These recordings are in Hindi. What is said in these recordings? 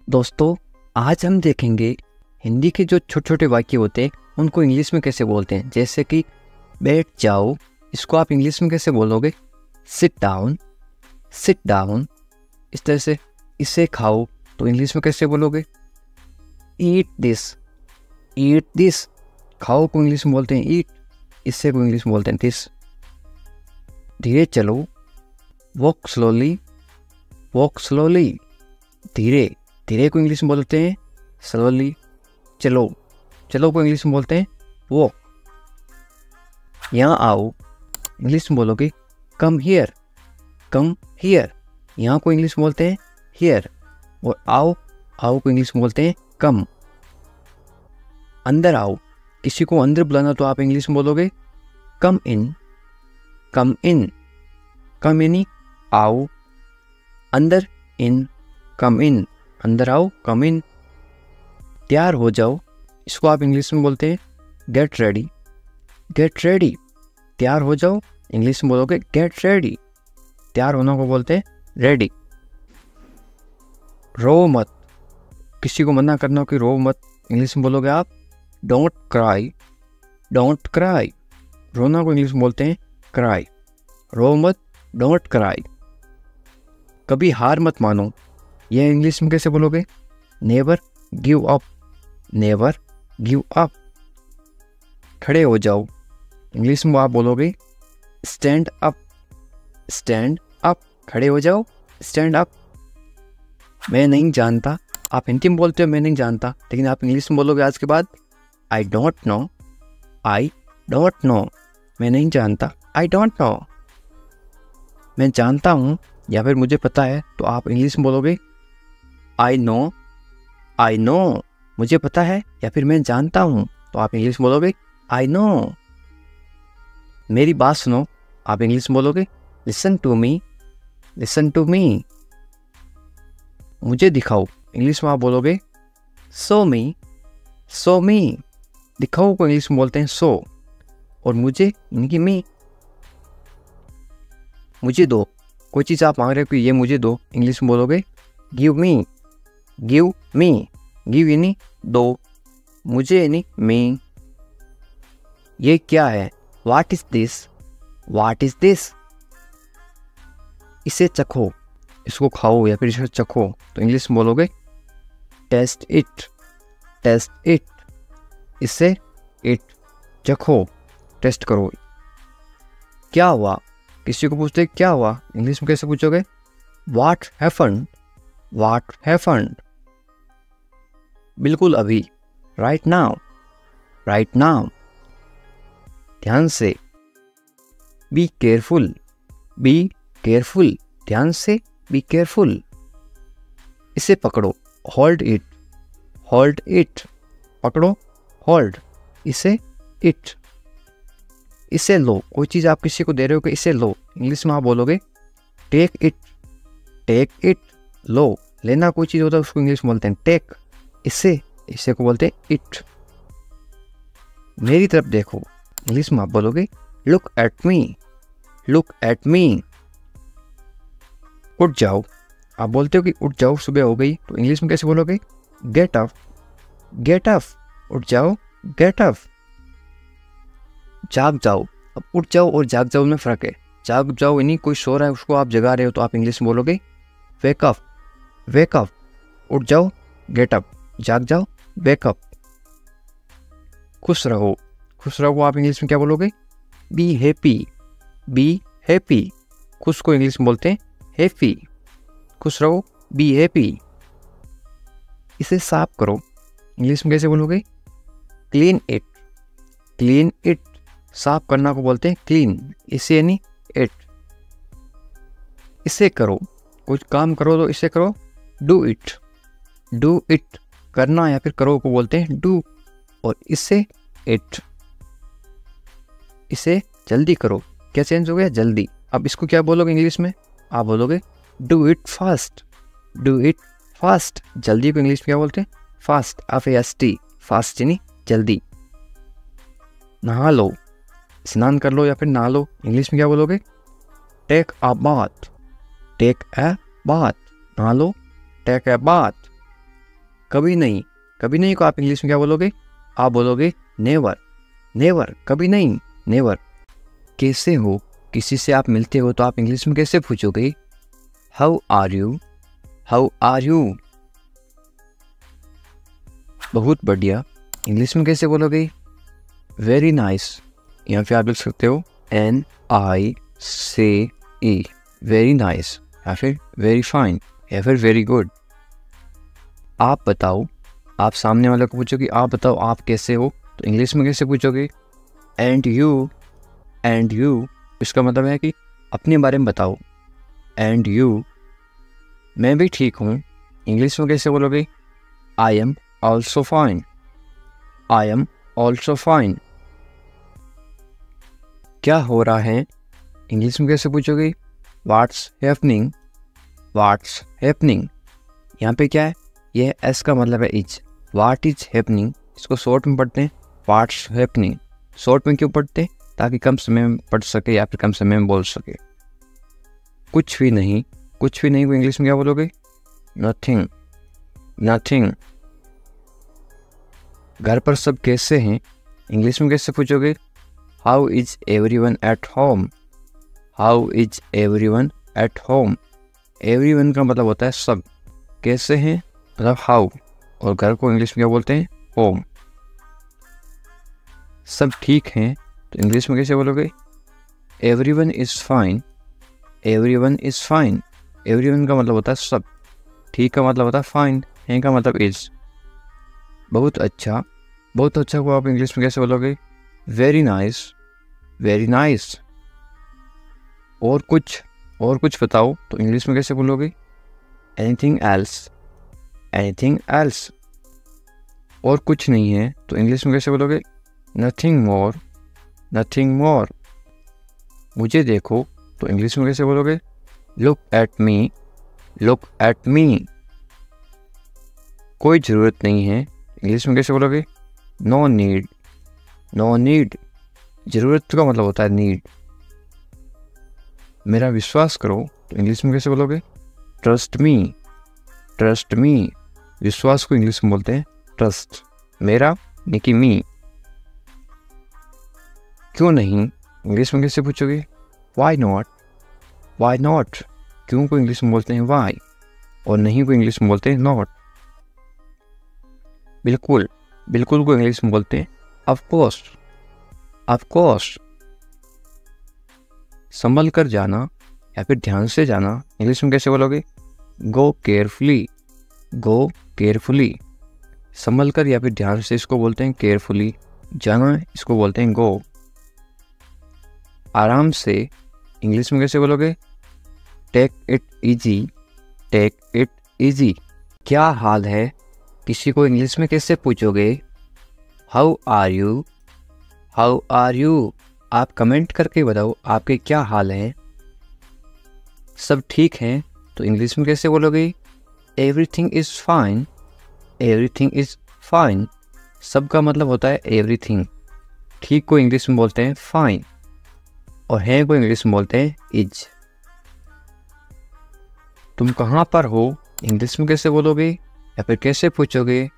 दोस्तों, आज हम देखेंगे हिंदी के जो छोटे छोटे वाक्य होते हैं उनको इंग्लिश में कैसे बोलते हैं। जैसे कि बैठ जाओ, इसको आप इंग्लिश में कैसे बोलोगे? Sit down, sit down. इस तरह से इसे खाओ तो इंग्लिश में कैसे बोलोगे? Eat this, eat this. खाओ को इंग्लिश में बोलते हैं ईट, इससे को इंग्लिश में बोलते हैं दिस। धीरे चलो, वॉक स्लोली, वॉक स्लोली। धीरे धीरे को इंग्लिश में बोलते हैं स्लोली। चलो, चलो को इंग्लिश में बोलते हैं वॉक। यहाँ आओ, इंग्लिश में बोलोगे कम हियर, कम हियर। यहाँ को इंग्लिश में बोलते हैं हियर। और आओ, आओ को इंग्लिश में बोलते हैं कम। अंदर आओ, किसी को अंदर बुलाना तो आप इंग्लिश में बोलोगे कम इन, कम इन। कम यानी आओ, अंदर इन, कम इन। अंदर आओ, कम इन। तैयार हो जाओ, इसको आप इंग्लिश में बोलते हैं गेट रेडी, गेट रेडी। तैयार हो जाओ, इंग्लिश में बोलोगे गेट रेडी। तैयार होना को बोलते हैं रेडी। रो मत, किसी को मना करना हो कि रो मत, इंग्लिश में बोलोगे आप डोंट क्राई, डोंट क्राई। रोना को इंग्लिश में बोलते हैं क्राई। रो मत, डोंट क्राई। कभी हार मत मानो, यह इंग्लिश में कैसे बोलोगे? Never give up, never give up. खड़े हो जाओ, इंग्लिश में आप बोलोगे स्टैंड अप, स्टैंड अप। खड़े हो जाओ, स्टैंड अप। मैं नहीं जानता, आप हिंदी में बोलते हो मैं नहीं जानता, लेकिन आप इंग्लिश में बोलोगे आज के बाद आई don't know, I don't no. मैं नहीं जानता, आई डोंट नो। मैं जानता हूँ या फिर मुझे पता है तो आप इंग्लिश में बोलोगे आई नो, आई नो। मुझे पता है या फिर मैं जानता हूँ तो आप इंग्लिश में बोलोगे आई नो। मेरी बात सुनो, आप इंग्लिश में बोलोगे listen to me, listen to me. मुझे दिखाओ, इंग्लिश में आप बोलोगे शो मी, शो मी। दिखाओ को इंग्लिश में बोलते हैं शो। और मुझे इनकी मी। मुझे दो, कोई चीज़ आप मांग रहे हो कि ये मुझे दो, इंग्लिश में बोलोगे give me, give me. Give यानी दो, मुझे यानी मी। ये क्या है? What is this, what is this. इसे चखो, इसको खाओ या फिर इसे चखो तो इंग्लिश में बोलोगे टेस्ट इट, टेस्ट इट। इससे इट, चखो, टेस्ट करो। क्या हुआ, किसी को पूछते क्या हुआ, इंग्लिश में कैसे पूछोगे? What happened, what happened. बिल्कुल अभी, राइट नाउ, राइट नाउ। ध्यान से, बी केयरफुल, बी केयरफुल। ध्यान से, बी केयरफुल। इसे पकड़ो, होल्ड इट, होल्ड इट। पकड़ो, होल्ड। इसे इट। इसे लो, कोई चीज़ आप किसी को दे रहे हो कि इसे लो, इंग्लिश में आप बोलोगे टेक इट, टेक इट। लो, लेना कोई चीज़ होता है उसको इंग्लिश में बोलते हैं टेक। इसे, इसे को बोलते हैं इट। मेरी तरफ देखो, इंग्लिश में आप बोलोगे look at me, look at मी। उठ जाओ, आप बोलते हो कि उठ जाओ, सुबह हो गई, तो इंग्लिश में कैसे बोलोगे? Get up, get up. उठ जाओ, गेट अप। जाग जाओ, अब उठ जाओ और जाग जाओ में फ़र्क है। जाग जाओ यानी कोई सो रहा है उसको आप जगा रहे हो तो आप इंग्लिश में बोलोगे वेक अप, वेक अप। उठ जाओ, गेट अप। जाग जाओ, वेक अप। खुश रहो, खुश रहो आप इंग्लिश में क्या बोलोगे? Be happy, be happy. खुश को इंग्लिश में बोलते हैं हैप्पी। खुश रहो, बी हैप्पी। इसे साफ करो, इंग्लिश में कैसे बोलोगे? Clean it, clean it. साफ करना को बोलते हैं क्लीन, इसे यानी इट। इसे करो, कुछ काम करो तो इसे करो डू इट, डू इट। करना या फिर करो को बोलते हैं डू। और इससे इट। इसे जल्दी करो, क्या चेंज हो गया? जल्दी। अब इसको क्या बोलोगे इंग्लिश में? आप बोलोगे do it fast, do it fast. जल्दी को इंग्लिश में क्या बोलते हैं? Fast, FAST। फास्ट यानी जल्दी। नहा लो, स्नान कर लो या फिर नहा लो, इंग्लिश में क्या बोलोगे? Take a bath, take a bath. नहा लो, टेक अ बाथ। कभी नहीं, कभी नहीं को आप इंग्लिश में क्या बोलोगे? आप बोलोगे नेवर, नेवर, कभी नहीं, नेवर। कैसे हो, किसी से आप मिलते हो तो आप इंग्लिश में कैसे पूछोगे? How are you, how are you. बहुत बढ़िया, इंग्लिश में कैसे बोलोगे? Very nice. यहाँ पे आप लिख सकते हो NICE, वेरी नाइस, या फिर वेरी फाइन, या फिर वेरी गुड। आप बताओ, आप सामने वाले को पूछोगे आप बताओ आप कैसे हो, तो इंग्लिश में कैसे पूछोगे? And you, and you. इसका मतलब है कि अपने बारे में बताओ। एंड यू, मैं भी ठीक हूँ, इंग्लिश में कैसे बोलोगे? I am also fine, I am also fine. क्या हो रहा है, इंग्लिश में कैसे पूछोगे? What's happening, what's happening. यहाँ पे क्या है, यह एस का मतलब है इज। व्हाट इज हैपनिंग, इसको शॉर्ट में पढ़ते हैं व्हाट्स हैपनिंग। शॉर्ट में क्यों पढ़ते हैं? ताकि कम समय में पढ़ सके या फिर कम समय में बोल सके। कुछ भी नहीं, कुछ भी नहीं को इंग्लिश में क्या बोलोगे? Nothing, nothing. घर पर सब कैसे हैं, इंग्लिश में कैसे पूछोगे? How is everyone at home, how is everyone at home. Everyone का मतलब होता है सब, कैसे हैं मतलब हाउ, और घर को इंग्लिश में क्या बोलते हैं? होम। सब ठीक हैं तो इंग्लिश में कैसे बोलोगे? Everyone is fine, everyone is fine. Everyone का मतलब होता है सब, ठीक का मतलब होता है फाइन, है का मतलब इज। बहुत अच्छा, बहुत अच्छा को आप इंग्लिश में कैसे बोलोगे? Very nice, very nice. और कुछ बताओ तो इंग्लिश में कैसे बोलोगे? Anything else, anything else. और कुछ नहीं है तो इंग्लिश में कैसे बोलोगे? Nothing more, nothing more. मुझे देखो तो इंग्लिश में कैसे बोलोगे? Look at me, look at me. कोई ज़रूरत नहीं है, इंग्लिश में कैसे बोलोगे? No need, no need. ज़रूरत का मतलब होता है नीड। मेरा विश्वास करो तो इंग्लिश में कैसे बोलोगे? Trust me, trust me. विश्वास को इंग्लिश में बोलते हैं ट्रस्ट। मेरा यानी कि मी। क्यों नहीं, इंग्लिश में कैसे पूछोगे? Why not, why not. क्यों को इंग्लिश में बोलते हैं वाई, और नहीं को इंग्लिश में बोलते हैं नॉट। बिल्कुल, बिल्कुल को इंग्लिश में बोलते हैं ऑफ कोर्स, ऑफ कोर्स। संभल कर जाना या फिर ध्यान से जाना, इंग्लिश में कैसे बोलोगे? गो केयरफुली, गो केयरफुली। संभल कर या फिर ध्यान से इसको बोलते हैं केयरफुली। जाना इसको बोलते हैं गो। आराम से इंग्लिश में कैसे बोलोगे? Take it easy, take it easy. क्या हाल है, किसी को इंग्लिश में कैसे पूछोगे? How are you, how are you. आप कमेंट करके बताओ आपके क्या हाल है। सब ठीक हैं तो इंग्लिश में कैसे बोलोगे? Everything is fine, everything is fine. सब का मतलब होता है एवरीथिंग। ठीक को इंग्लिश में बोलते हैं फाइन, और है को इंग्लिश में बोलते हैं इज। तुम कहाँ पर हो, इंग्लिश में कैसे बोलोगे या फिर कैसे पूछोगे?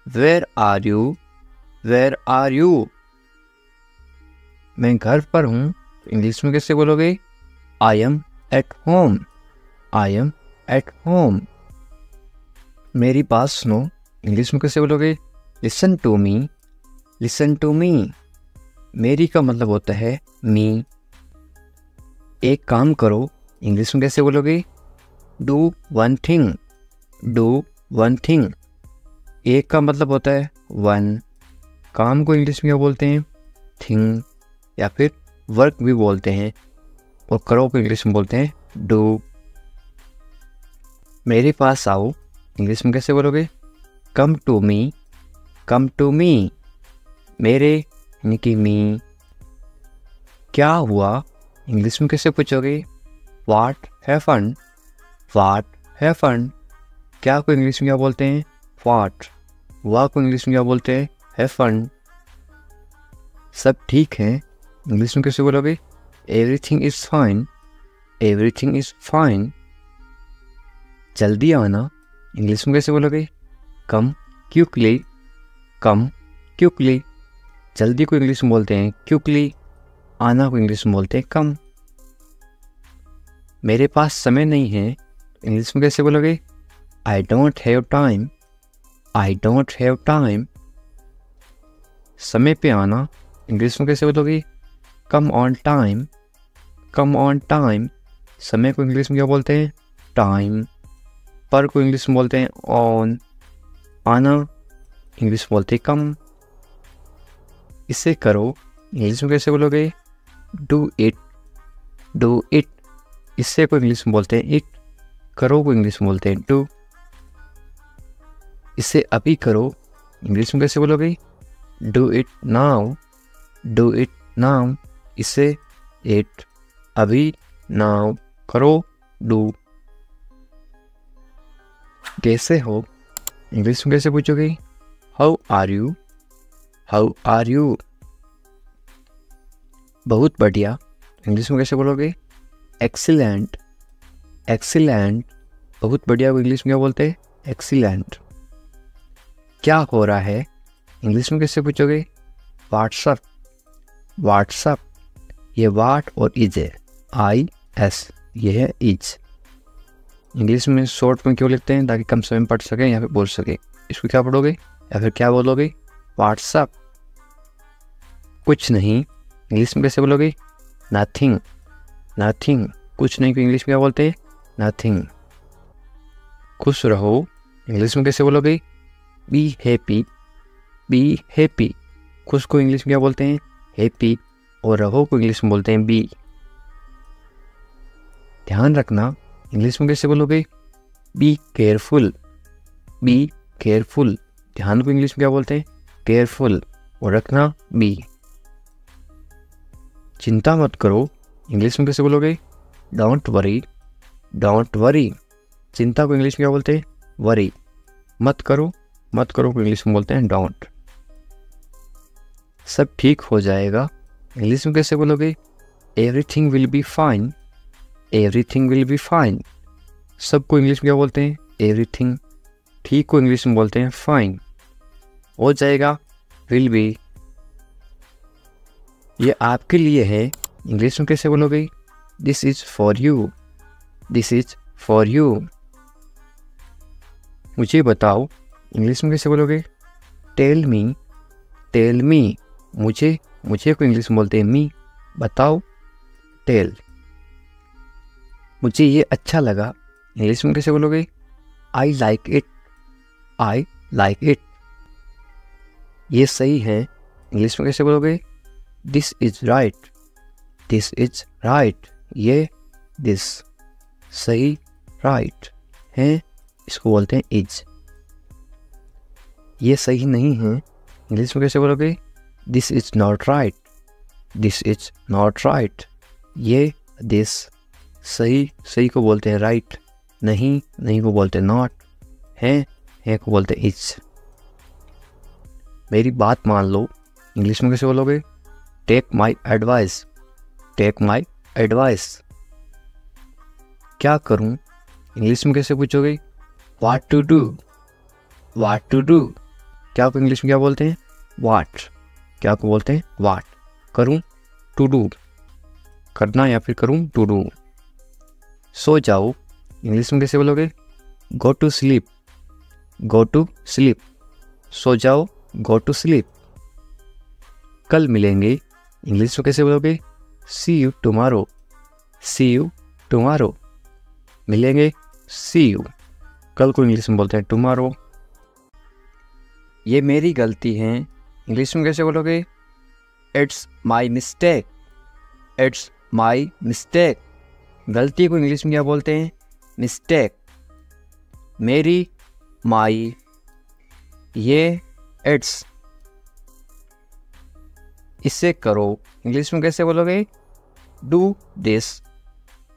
Where are you, where are you. मैं घर पर हूँ, इंग्लिश में कैसे बोलोगे? I am at home, I am at home. मेरी बात सुनो, इंग्लिश में कैसे बोलोगे? Listen to me, listen to me. मेरी का मतलब होता है मी। एक काम करो, इंग्लिश में कैसे बोलोगे? Do one thing, do one thing. एक का मतलब होता है वन। काम को इंग्लिश में क्या बोलते हैं? थिंग, या फिर वर्क भी बोलते हैं। और करो को इंग्लिश में बोलते हैं डू। मेरे पास आओ, इंग्लिश में कैसे बोलोगे? Come to me, come to me. मेरे यानी कि मी। क्या हुआ, इंग्लिश में कैसे पूछोगे? What happened, what happened. क्या को इंग्लिश में क्या बोलते हैं? व्हाट। हुआ को इंग्लिश में क्या बोलते हैं? हैपेंड। सब ठीक है, इंग्लिश में कैसे बोलोगे? Everything is fine, everything is fine. जल्दी आना, इंग्लिश में कैसे बोलोगे? कम क्विकली, कम क्विकली। जल्दी को इंग्लिश में बोलते हैं क्विकली, आना को इंग्लिश में बोलते हैं कम। मेरे पास समय नहीं है, इंग्लिश में कैसे बोलोगे? I don't have time, I don't have time. समय पे आना इंग्लिश में कैसे बोलोगे? Come on time, come on time. समय को इंग्लिश में क्या बोलते हैं? टाइम। पर को इंग्लिश में बोलते हैं ऑन। आना इंग्लिश में बोलते हैं कम। इसे करो इंग्लिश में कैसे बोलोगे? Do it, do it. इससे को इंग्लिश में बोलते हैं इट। करो को इंग्लिश में बोलते हैं डू। इसे अभी करो इंग्लिश में कैसे बोलोगे? Do it now, do it now. इसे इट, अभी, नाउ, करो, डू। कैसे हो इंग्लिश में कैसे पूछोगे? How are you, how are you. बहुत बढ़िया इंग्लिश में कैसे बोलोगे? Excellent, excellent. बहुत बढ़िया को इंग्लिश में क्या बोलते हैं? एक्सीलेंट। क्या हो रहा है इंग्लिश में कैसे पूछोगे? What's up, what's up. ये वाट और इज है, आई एस, ये है इज। इंग्लिश में शॉर्ट में क्यों लिखते हैं? ताकि कम समय में पढ़ सकें या फिर बोल सके। इसको क्या पढ़ोगे या फिर क्या बोलोगे? व्हाट्सअप। कुछ नहीं इंग्लिश में कैसे बोलोगे? Nothing, nothing. कुछ नहीं को इंग्लिश में क्या बोलते हैं? नथिंग। खुश रहो इंग्लिश में कैसे बोलोगे? Be happy, be happy. खुश को इंग्लिश में क्या बोलते हैं? हैप्पी। और रहो को इंग्लिश में बोलते हैं बी। ध्यान रखना इंग्लिश में कैसे बोलोगे? Be careful, be careful. ध्यान को इंग्लिश में क्या बोलते हैं? केयरफुल। और रखना बी। चिंता मत करो इंग्लिश में कैसे बोलोगे? Don't worry, don't worry. चिंता को इंग्लिश में क्या बोलते हैं? वरी। मत करो, मत करो को इंग्लिश में बोलते हैं डोंट। सब ठीक हो जाएगा इंग्लिश में कैसे बोलोगे? Everything will be fine, everything will be fine. सबको इंग्लिश में क्या बोलते हैं? एवरीथिंग। ठीक को इंग्लिश में बोलते हैं फाइन। हो जाएगा विल बी। ये आपके लिए है इंग्लिश में कैसे बोलोगे? This is for you, this is for you. मुझे बताओ इंग्लिश में कैसे बोलोगे? Tell me, tell me. मुझे, मुझे को इंग्लिश में बोलते हैं मी। बताओ, टेल। मुझे ये अच्छा लगा इंग्लिश में कैसे बोलोगे? I like it, I like it. ये सही है इंग्लिश में कैसे बोलोगे? This is right, this is right. ये दिस, सही, राइट है, इसको बोलते हैं इज। ये सही नहीं है इंग्लिश में कैसे बोलोगे? This is not right, this is not right. ये दिस, सही, सही को बोलते हैं राइट। नहीं, नहीं को बोलते हैं नॉट। है को बोलते हैं इज। मेरी बात मान लो इंग्लिश में कैसे बोलोगे? Take my advice, take my advice. क्या करूं इंग्लिश में कैसे पूछोगे? What to do, what to do. क्या को इंग्लिश में क्या बोलते हैं? व्हाट। क्या को बोलते हैं? व्हाट। करूं, टू डू, करना या फिर करूं, टू डू। सो जाओ इंग्लिश में कैसे बोलोगे? Go to sleep, go to sleep. सो जाओ, गो टू स्लीप। कल मिलेंगे इंग्लिश में कैसे बोलोगे? See you tomorrow, see you tomorrow. मिलेंगे, सी यू। कल को इंग्लिश में बोलते हैं टुमारो। ये मेरी गलती है इंग्लिश में कैसे बोलोगे? It's my mistake, it's my mistake. गलती को इंग्लिश में क्या बोलते हैं? मिस्टेक। मेरी, माई। ये इट्स। इसे करो इंग्लिश में कैसे बोलोगे? Do this,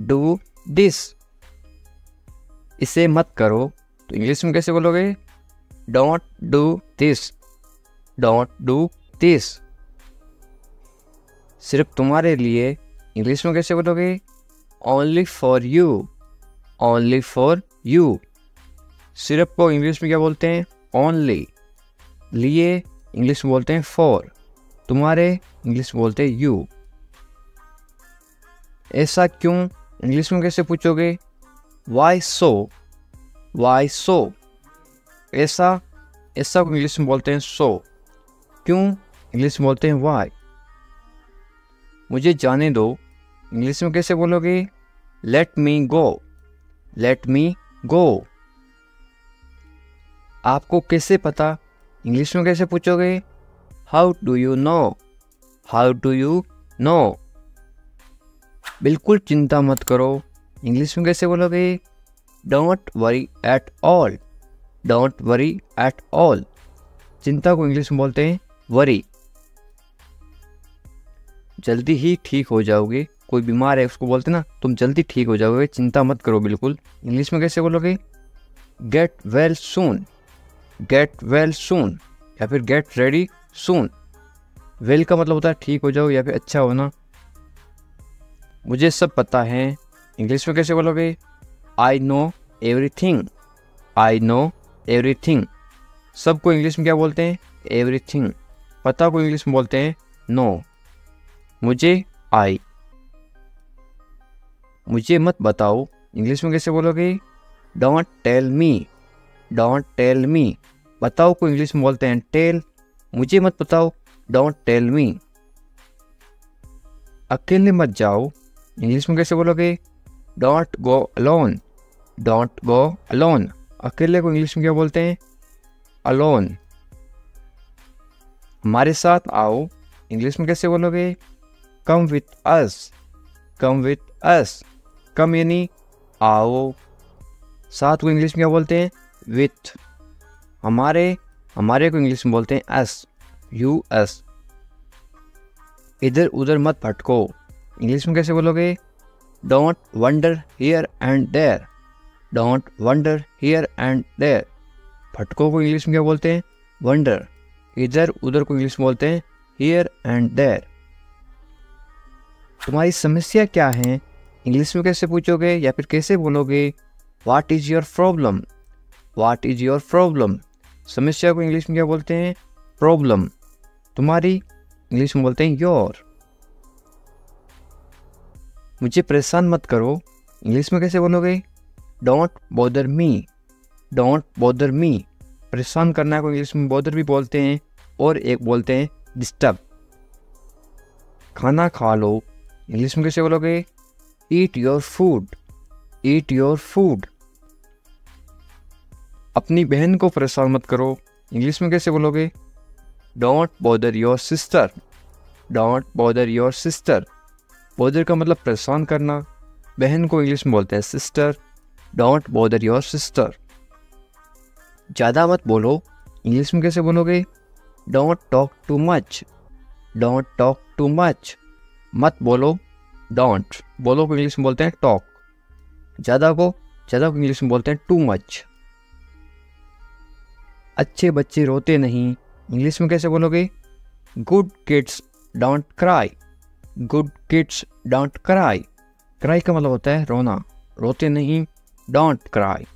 do this. इसे मत करो तो इंग्लिश में कैसे बोलोगे? Don't do this, don't do this. सिर्फ तुम्हारे लिए इंग्लिश में कैसे बोलोगे? Only for you, only for you. सिर्फ को इंग्लिश में क्या बोलते हैं? ओनली। लिए इंग्लिश में बोलते हैं फॉर, तुम्हारे इंग्लिश में बोलते हैं यू। ऐसा क्यों इंग्लिश में कैसे पूछोगे? वाई सो, वाई सो। ऐसा, ऐसा को इंग्लिश में बोलते हैं सो, क्यों इंग्लिश में बोलते हैं वाई। मुझे जाने दो इंग्लिश में कैसे बोलोगे? लेट मी गो, लेट मी गो। आपको कैसे पता इंग्लिश में कैसे पूछोगे? How do you no, how do you no. बिल्कुल चिंता मत करो इंग्लिश में कैसे बोलोगे? Don't worry at all, don't worry at all. चिंता को इंग्लिश में बोलते हैं वरी। जल्दी ही ठीक हो जाओगे, कोई बीमार है उसको बोलते ना तुम जल्दी ठीक हो जाओगे, चिंता मत करो बिल्कुल। इंग्लिश में कैसे बोलोगे? Get well soon, get well soon, या फिर गेट रेडी सून। वेल का मतलब होता है ठीक हो जाओ या फिर अच्छा होना। मुझे सब पता है इंग्लिश में कैसे बोलोगे? I know everything, I know everything. सबको इंग्लिश में क्या बोलते हैं? एवरीथिंग। पता को इंग्लिश में बोलते हैं नो। मुझे आई। मुझे मत बताओ इंग्लिश में कैसे बोलोगे? Don't tell me, don't tell me. बताओ को इंग्लिश में बोलते हैं टेल, मुझे मत बताओ, डोंट टेल मी। अकेले मत जाओ इंग्लिश में कैसे बोलोगे? Don't go alone, don't go alone. अकेले को इंग्लिश में क्या बोलते हैं? अलोन। हमारे साथ आओ इंग्लिश में कैसे बोलोगे? Come with us, come with us. कम यानी आओ, साथ को इंग्लिश में क्या बोलते हैं? विथ। हमारे, हमारे को इंग्लिश में बोलते हैं अस, यू अस। इधर उधर मत भटको इंग्लिश में कैसे बोलोगे? Don't wander here and there, don't wander here and there. भटको को इंग्लिश में क्या बोलते हैं? वंडर। इधर उधर को इंग्लिश में बोलते हैं हियर एंड देयर। तुम्हारी समस्या क्या है इंग्लिश में कैसे पूछोगे या फिर कैसे बोलोगे? What is your problem, what is your problem. समस्या को इंग्लिश में क्या बोलते हैं? प्रॉब्लम। तुम्हारी इंग्लिश में बोलते हैं योर। मुझे परेशान मत करो इंग्लिश में कैसे बोलोगे? Don't bother me, don't bother me. परेशान करना को इंग्लिश में बॉदर भी बोलते हैं और एक बोलते हैं डिस्टर्ब। खाना खा लो इंग्लिश में कैसे बोलोगे? Eat your food, eat your food. अपनी बहन को परेशान मत करो इंग्लिश में कैसे बोलोगे? Don't bother your sister, don't bother your sister. Bother का मतलब परेशान करना, बहन को इंग्लिश में बोलते हैं sister. Don't bother your sister. ज़्यादा मत बोलो इंग्लिश में कैसे बोलोगे? Don't talk too much, don't talk too much. मत बोलो, डोंट। बोलो को इंग्लिश में बोलते हैं टॉक। ज़्यादा को इंग्लिश में बोलते हैं टू मच। अच्छे बच्चे रोते नहीं इंग्लिश में कैसे बोलोगे? Good kids don't cry, good kids don't cry. Cry का मतलब होता है रोना, रोते नहीं, डोंट क्राई।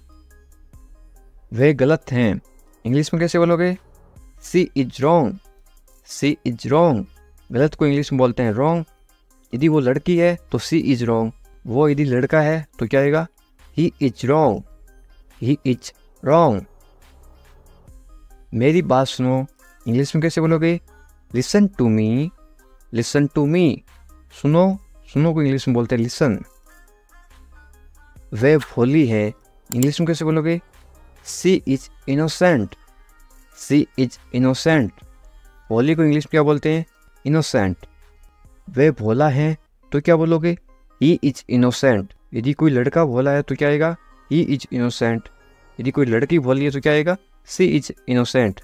वे गलत हैं इंग्लिश में कैसे बोलोगे? She is wrong, she is wrong. गलत को इंग्लिश में बोलते हैं रॉन्ग। यदि वो लड़की है तो सी इज रॉन्ग, वो यदि लड़का है तो क्या आएगा? He is wrong, he is wrong. मेरी बात सुनो इंग्लिश में कैसे बोलोगे? Listen to me, listen to me. सुनो, सुनो को इंग्लिश में बोलते हैं लिसन। वे भोली है इंग्लिश में कैसे बोलोगे? She is innocent, she is innocent. भोली को इंग्लिश में क्या बोलते हैं? इनोसेंट। वे भोला है तो क्या बोलोगे? He is innocent. यदि कोई लड़का भोला है तो क्या आएगा? He is innocent. यदि कोई लड़की भोली है तो क्या आएगा? सी इज इनोसेंट।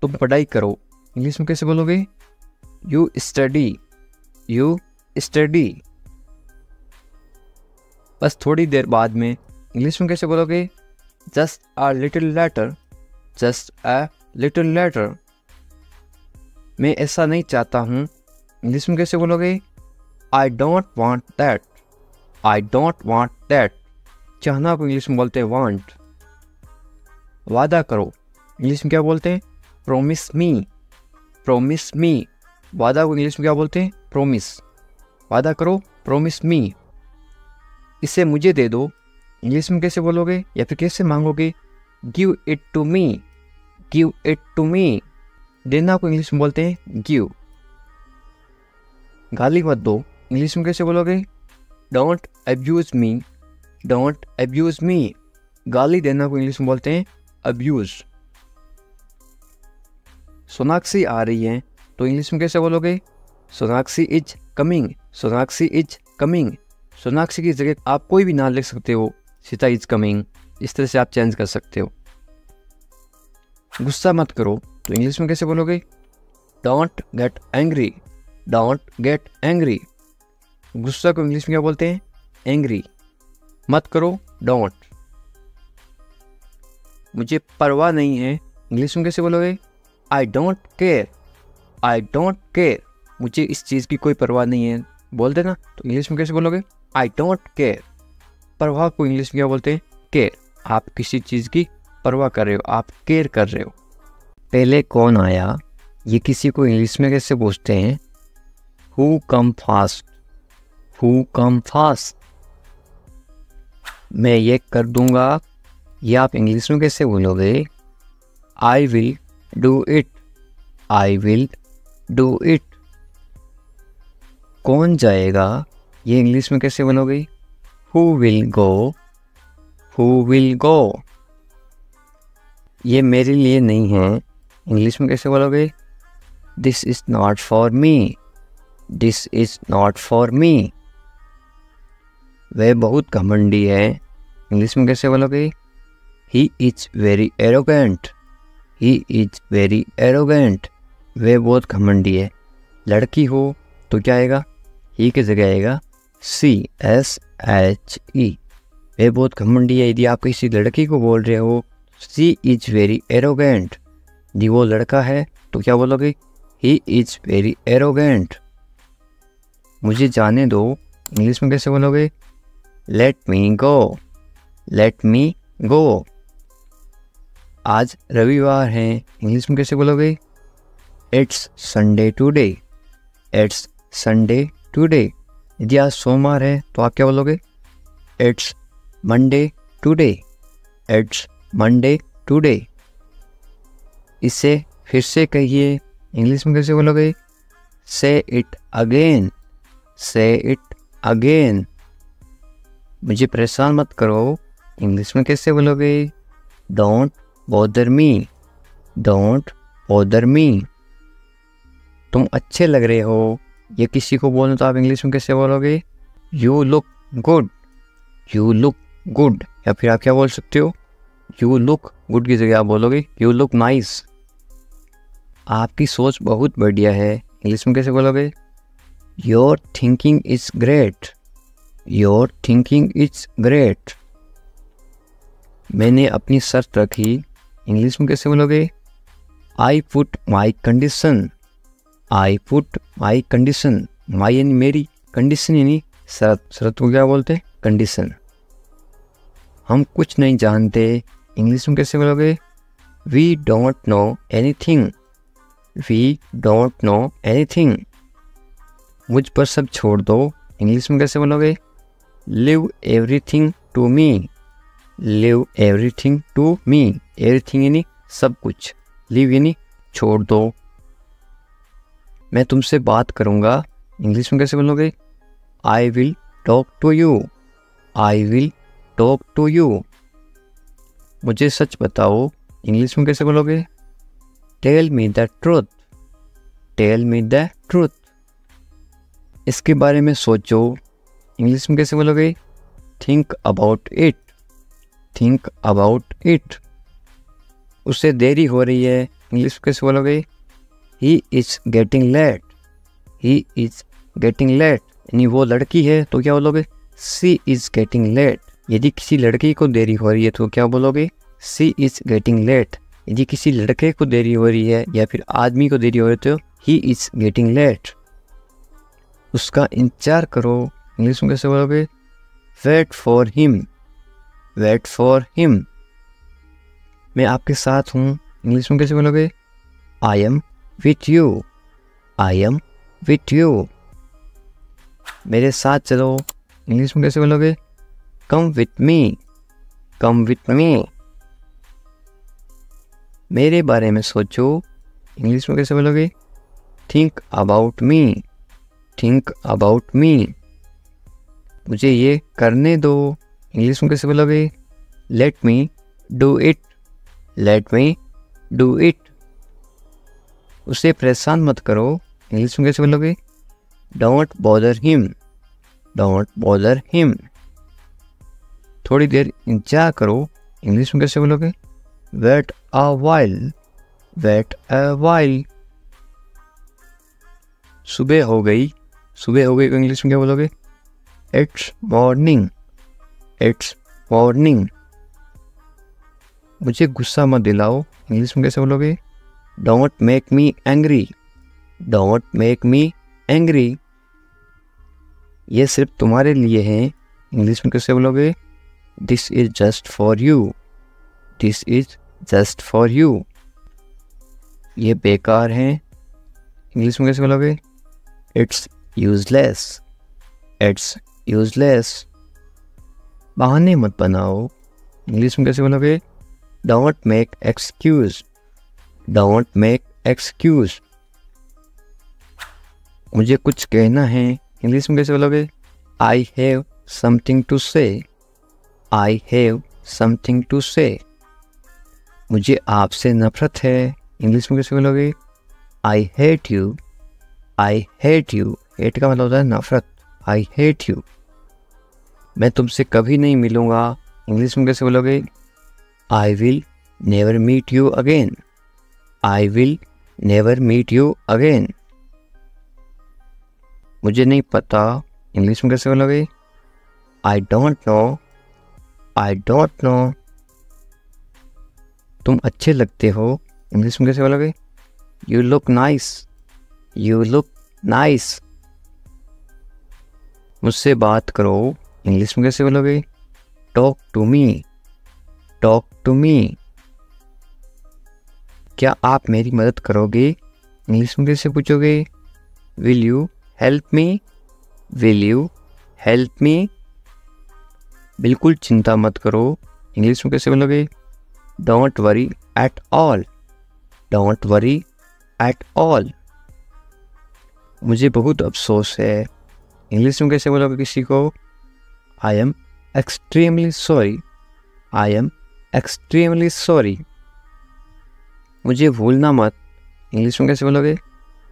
तुम पढ़ाई करो इंग्लिश में कैसे बोलोगे? You study, you study. बस थोड़ी देर बाद में इंग्लिश में कैसे बोलोगे? Just a little letter, just a little letter. मैं ऐसा नहीं चाहता हूँ इंग्लिश में कैसे बोलोगे? I don't want that, I don't want that. चाहना को इंग्लिश में बोलते हैं वांट। वादा करो इंग्लिश में क्या बोलते हैं? प्रोमिस मी। प्रोमिस मी। वादा को इंग्लिश में क्या बोलते हैं? प्रोमिस। वादा करो, प्रोमिस मी। इसे मुझे दे दो, इंग्लिश में कैसे बोलोगे या फिर कैसे मांगोगे? Give it to me. Give it to me. देना को इंग्लिश में बोलते हैं गिव। गाली मत दो, इंग्लिश में कैसे बोलोगे? Don't abuse me. Don't abuse me. गाली देना को इंग्लिश में बोलते हैं अब्यूज। सोनाक्षी आ रही है तो इंग्लिश में कैसे बोलोगे? Sonakshi is coming. Sonakshi is coming. Sonakshi की जगह आप कोई भी नाम लिख सकते हो, सीता इज कमिंग, इस तरह से आप चेंज कर सकते हो। गुस्सा मत करो तो इंग्लिश में कैसे बोलोगे? Don't get angry. Don't get angry. गुस्सा को इंग्लिश में क्या बोलते हैं? एंग्री। मत करो, डोंट। मुझे परवाह नहीं है, इंग्लिश में कैसे बोलोगे? I don't care. I don't care. मुझे इस चीज़ की कोई परवाह नहीं है बोल देना, तो इंग्लिश में कैसे बोलोगे? I don't care. परवाह को इंग्लिश में क्या बोलते हैं? केयर। आप किसी चीज़ की परवाह कर रहे हो, आप केयर कर रहे हो। पहले कौन आया, ये किसी को इंग्लिश में कैसे पूछते हैं? Who come fast. Who come fast. मैं ये कर दूंगा, ये आप इंग्लिश में कैसे बोलोगे? I will do it. I will do it. कौन जाएगा, ये इंग्लिश में कैसे बोलोगे? Who will go. Who will go. ये मेरे लिए नहीं है, इंग्लिश में कैसे बोलोगे? This is not for me. This is not for me. वह बहुत घमंडी है, इंग्लिश में कैसे बोलोगे? He is very arrogant. He is very arrogant. वह बहुत घमंडी है। लड़की हो तो क्या आएगा? ही की जगह आएगा CSHE। वह बहुत घमंडी है। यदि आप किसी लड़की को बोल रहे हो शी इज वेरी एरोगेंट, यदि वो लड़का है तो क्या बोलोगे? He is very arrogant. मुझे जाने दो, इंग्लिश में कैसे बोलोगे? लेट मी गो। लेट मी गो। आज रविवार है, इंग्लिश में कैसे बोलोगे? It's Sunday today. It's Sunday today. यदि आज सोमवार है तो आप क्या बोलोगे? It's Monday today. It's Monday today. इसे फिर से कहिए, इंग्लिश में कैसे बोलोगे? से इट अगेन। से इट अगेन। मुझे परेशान मत करो, इंग्लिश में कैसे बोलोगे? Don't bother me. Don't bother me. तुम अच्छे लग रहे हो, ये किसी को बोलना तो आप इंग्लिश में कैसे बोलोगे? You look good. You look good. या फिर आप क्या बोल सकते हो? यू लुक गुड की जगह आप बोलोगे यू लुक नाइस। आपकी सोच बहुत बढ़िया है, इंग्लिश में कैसे बोलोगे? Your thinking is great. Your thinking is great. मैंने अपनी शर्त रखी, इंग्लिश में कैसे बोलोगे? I put my condition. I put my condition. My यानी मेरी, कंडीशन यानी शर्त। शर्त को क्या बोलते हैं? कंडीशन। हम कुछ नहीं जानते, इंग्लिश में कैसे बोलोगे? We don't know anything. We don't know anything. मुझ पर सब छोड़ दो, इंग्लिश में कैसे बोलोगे? Leave everything to me. Leave everything to me. Everything यानी सब कुछ, लिव यानी छोड़ दो। मैं तुमसे बात करूँगा, इंग्लिश में कैसे बोलोगे? I will talk to you. I will talk to you. मुझे सच बताओ, इंग्लिश में कैसे बोलोगे? Tell me the truth. Tell me the truth. इसके बारे में सोचो, इंग्लिश में कैसे बोलोगे? Think about it. Think about it. उसे देरी हो रही है, इंग्लिश में कैसे बोलोगे? He is getting late. He is getting late. यानी वो लड़की है तो क्या बोलोगे? She is getting late. यदि किसी लड़की को देरी हो रही है तो क्या बोलोगे? She is getting late. यदि किसी लड़के को देरी हो रही है या फिर आदमी को देरी हो रही है तो ही इज गेटिंग लेट। उसका इंतजार करो, इंग्लिश में कैसे बोलोगे? Wait for him. Wait for him. मैं आपके साथ हूँ, इंग्लिश में कैसे बोलोगे? I am with you, I am with you. मेरे साथ चलो, इंग्लिश में कैसे बोलोगे? Come with me, come with me. मेरे बारे में सोचो, इंग्लिश में कैसे बोलोगे? Think about me, think about me. मुझे ये करने दो, इंग्लिश में कैसे बोलोगे? Let me do it, let me do it. उसे परेशान मत करो, इंग्लिश में कैसे बोलोगे? Don't bother him, don't bother him. थोड़ी देर इंतजार करो, इंग्लिश में कैसे बोलोगे? Wait a while, wait a while. सुबह हो गई, सुबह हो गई को इंग्लिश में क्या बोलोगे? It's morning, it's morning. मुझे गुस्सा मत दिलाओ, इंग्लिश में कैसे बोलोगे? Don't make me angry, don't make me angry. ये सिर्फ तुम्हारे लिए है, इंग्लिश में कैसे बोलोगे? This is just for you, this is just for you. ये बेकार है, इंग्लिश में कैसे बोलोगे? It's useless, it's useless. बहाने मत बनाओ, इंग्लिश में कैसे बोलोगे? Don't make excuse, don't make excuse. मुझे कुछ कहना है, इंग्लिश में कैसे बोलोगे? आई हैव समथिंग टू से, आई हैव समथिंग टू से। मुझे आपसे नफरत है, इंग्लिश में कैसे बोलोगे? I hate you, I hate you. Hate का मतलब होता है नफरत, आई हेट यू। मैं तुमसे कभी नहीं मिलूँगा, इंग्लिश में कैसे बोलोगे? I will never meet you again, I will never meet you again. मुझे नहीं पता, इंग्लिश में कैसे बोलोगे? I don't know, I don't know. तुम अच्छे लगते हो, इंग्लिश में कैसे बोलोगे? You look nice, you look nice. मुझसे बात करो, इंग्लिश में कैसे बोलोगे? Talk to me, talk to me. क्या आप मेरी मदद करोगे, इंग्लिश में कैसे पूछोगे? Will you help me, will you help मी। बिल्कुल चिंता मत करो, इंग्लिश में कैसे बोलोगे? Don't worry at all, don't worry at all. मुझे बहुत अफसोस है, इंग्लिश में कैसे बोलोगे किसी को? I am extremely sorry, I am extremely sorry. मुझे भूलना मत, इंग्लिश में कैसे बोलोगे?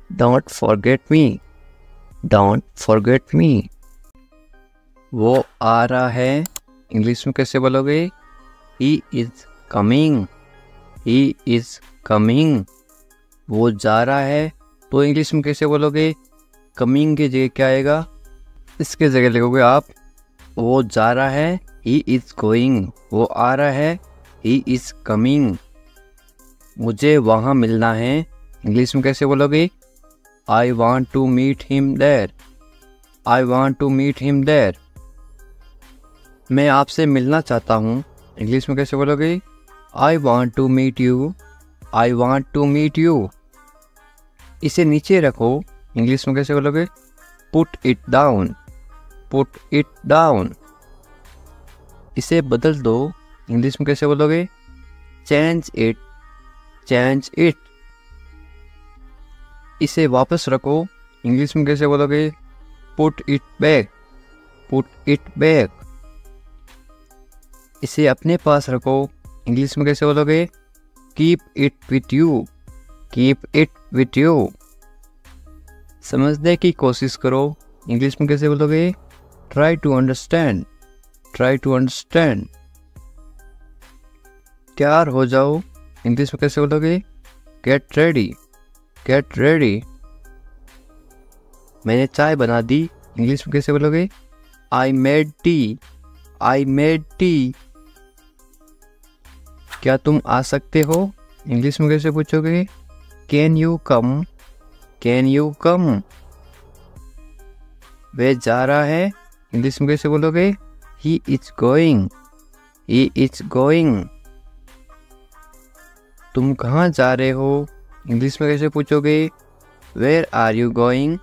Don't forget me, don't forget me. वो आ रहा है, इंग्लिश में कैसे बोलोगे? He is coming, he is coming. वो जा रहा है, तो इंग्लिश में कैसे बोलोगे? कमिंग की जगह क्या आएगा? इसके जगह लिखोगे आप वो जा रहा है, ही इज गोइंग। वो आ रहा है, ही इज कमिंग। मुझे वहाँ मिलना है, इंग्लिश में कैसे बोलोगे? I want to meet him there, I want to meet him there. मैं आपसे मिलना चाहता हूँ, इंग्लिश में कैसे बोलोगे? I want to meet you, I want to meet you. इसे नीचे रखो, इंग्लिश में कैसे बोलोगे? Put it down, put it down. इसे बदल दो, इंग्लिश में कैसे बोलोगे? Change it, change it. इसे वापस रखो, इंग्लिश में कैसे बोलोगे? Put it back, put it back. इसे अपने पास रखो, इंग्लिश में कैसे बोलोगे? Keep it with you, keep it with you. समझने की कोशिश करो, इंग्लिश में कैसे बोलोगे? Try to understand, try to understand. तैयार हो जाओ, इंग्लिश में कैसे बोलोगे? Get ready, get ready. मैंने चाय बना दी, इंग्लिश में कैसे बोलोगे? I made tea, I made tea. क्या तुम आ सकते हो, इंग्लिश में कैसे पूछोगे? Can you come, can you come. वह जा रहा है, इंग्लिश में कैसे बोलोगे? He is going, he is going. तुम कहाँ जा रहे हो? इंग्लिश में कैसे पूछोगे? Where are you going?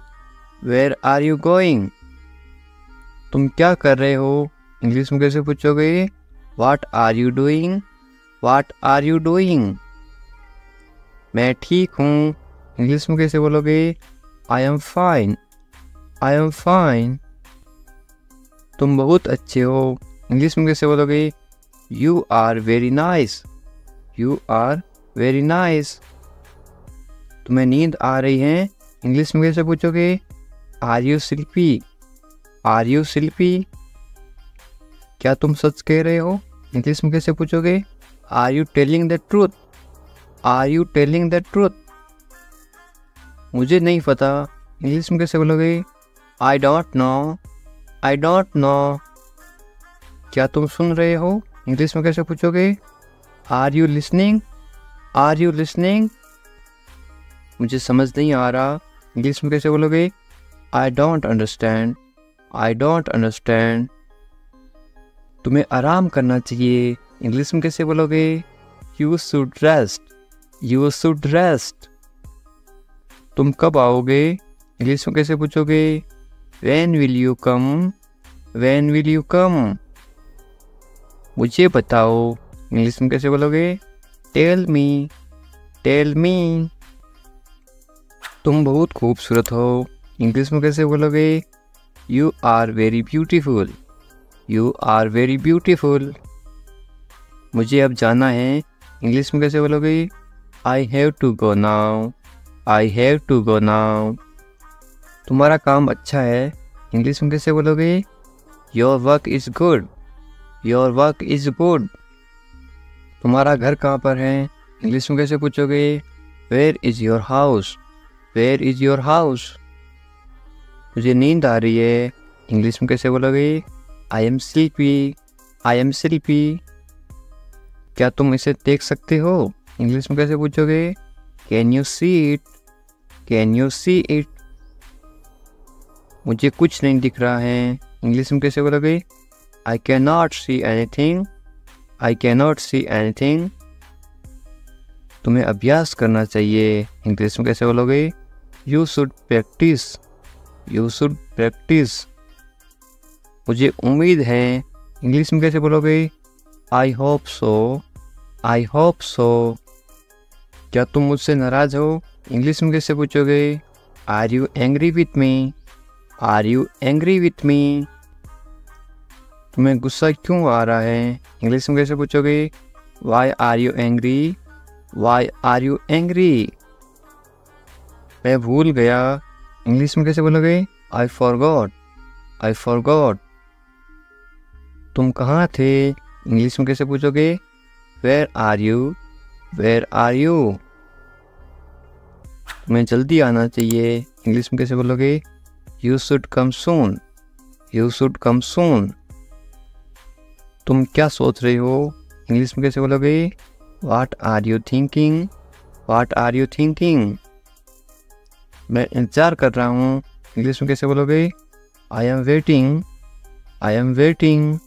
Where are you going? तुम क्या कर रहे हो? इंग्लिश में कैसे पूछोगे? What are you doing? What are you doing? मैं ठीक हूँ। इंग्लिश में कैसे बोलोगे? I am fine. I am fine. तुम बहुत अच्छे हो। इंग्लिश में कैसे बोलोगे? You are very nice. You are very nice. तुम्हें नींद आ रही है? इंग्लिश में कैसे पूछोगे? Are you sleepy? Are you sleepy? क्या तुम सच कह रहे हो? इंग्लिश में कैसे पूछोगे? Are you telling the truth? Are you telling the truth? मुझे नहीं पता। इंग्लिश में कैसे बोलोगे? I don't know. I don't know. क्या तुम सुन रहे हो? इंग्लिश में कैसे पूछोगे? Are you listening? Are you listening? मुझे समझ नहीं आ रहा। इंग्लिश में कैसे बोलोगे? I don't understand. I don't understand. तुम्हें आराम करना चाहिए। इंग्लिश में कैसे बोलोगे? You should rest. You should rest. तुम कब आओगे? इंग्लिश में कैसे पूछोगे? When will you come? When will you come? मुझे बताओ। इंग्लिश में कैसे बोलोगे? Tell me. Tell me. तुम बहुत खूबसूरत हो। इंग्लिश में कैसे बोलोगे? You are very beautiful. You are very beautiful. मुझे अब जाना है। इंग्लिश में कैसे बोलोगे? I have to go now. I have to go now. तुम्हारा काम अच्छा है। इंग्लिश में कैसे बोलोगे? Your work is good. Your work is good. तुम्हारा घर कहाँ पर है? इंग्लिश में कैसे पूछोगे? Where is your house? Where is your house? मुझे नींद आ रही है। इंग्लिश में कैसे बोलोगे? I am sleepy. I am sleepy. क्या तुम इसे देख सकते हो? इंग्लिश में कैसे पूछोगे? Can you see it? Can you see it? मुझे कुछ नहीं दिख रहा है। इंग्लिश में कैसे बोलोगे? I can not see anything. I can not see anything. तुम्हें अभ्यास करना चाहिए। इंग्लिश में कैसे बोलोगे? You should practise. You should practise. मुझे उम्मीद है। इंग्लिश में कैसे बोलोगे? I hope so. I hope so. क्या तुम मुझसे नाराज हो? इंग्लिश में कैसे पूछोगे? Are you angry with me? Are you angry with me? तुम्हें गुस्सा क्यों आ रहा है? इंग्लिश में कैसे पूछोगे? Why are you angry? Why are you angry? मैं भूल गया। इंग्लिश में कैसे बोलोगे? I forgot. I forgot. तुम कहाँ थे? इंग्लिश में कैसे पूछोगे? Where are you? Where are you? तुम्हें जल्दी आना चाहिए। इंग्लिश में कैसे बोलोगे? You should come soon. You should come soon. तुम क्या सोच रहे हो? इंग्लिश में कैसे बोलोगे? What are you thinking? What are you thinking? मैं इंतज़ार कर रहा हूँ। इंग्लिश में कैसे बोलोगे? I am waiting. I am waiting.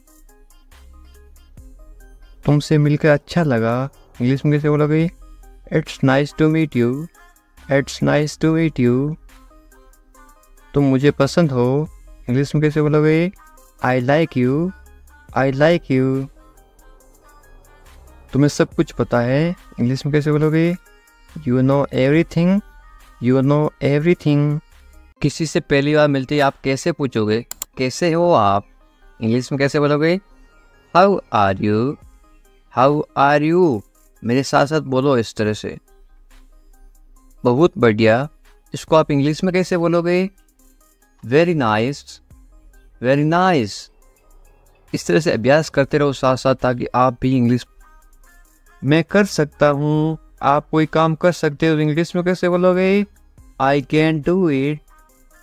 तुमसे मिलकर अच्छा लगा। इंग्लिश में कैसे बोलोगे? It's nice to meet you. It's nice to meet you. तुम मुझे पसंद हो। इंग्लिश में कैसे बोलोगे? I like you. I like you. तुम्हें सब कुछ पता है। इंग्लिश में कैसे बोलोगे? You know everything. You know everything. किसी से पहली बार मिलते ही आप कैसे पूछोगे? कैसे हो आप? इंग्लिश में कैसे बोलोगे? How are you? How are you? मेरे साथ साथ बोलो इस तरह से। बहुत बढ़िया। इसको आप इंग्लिश में कैसे बोलोगे? Very nice. Very nice. इस तरह से अभ्यास करते रहो साथ साथ, ताकि आप भी इंग्लिश मैं कर सकता हूँ। आप कोई काम कर सकते हो। इंग्लिश में कैसे बोलोगे? I can do it.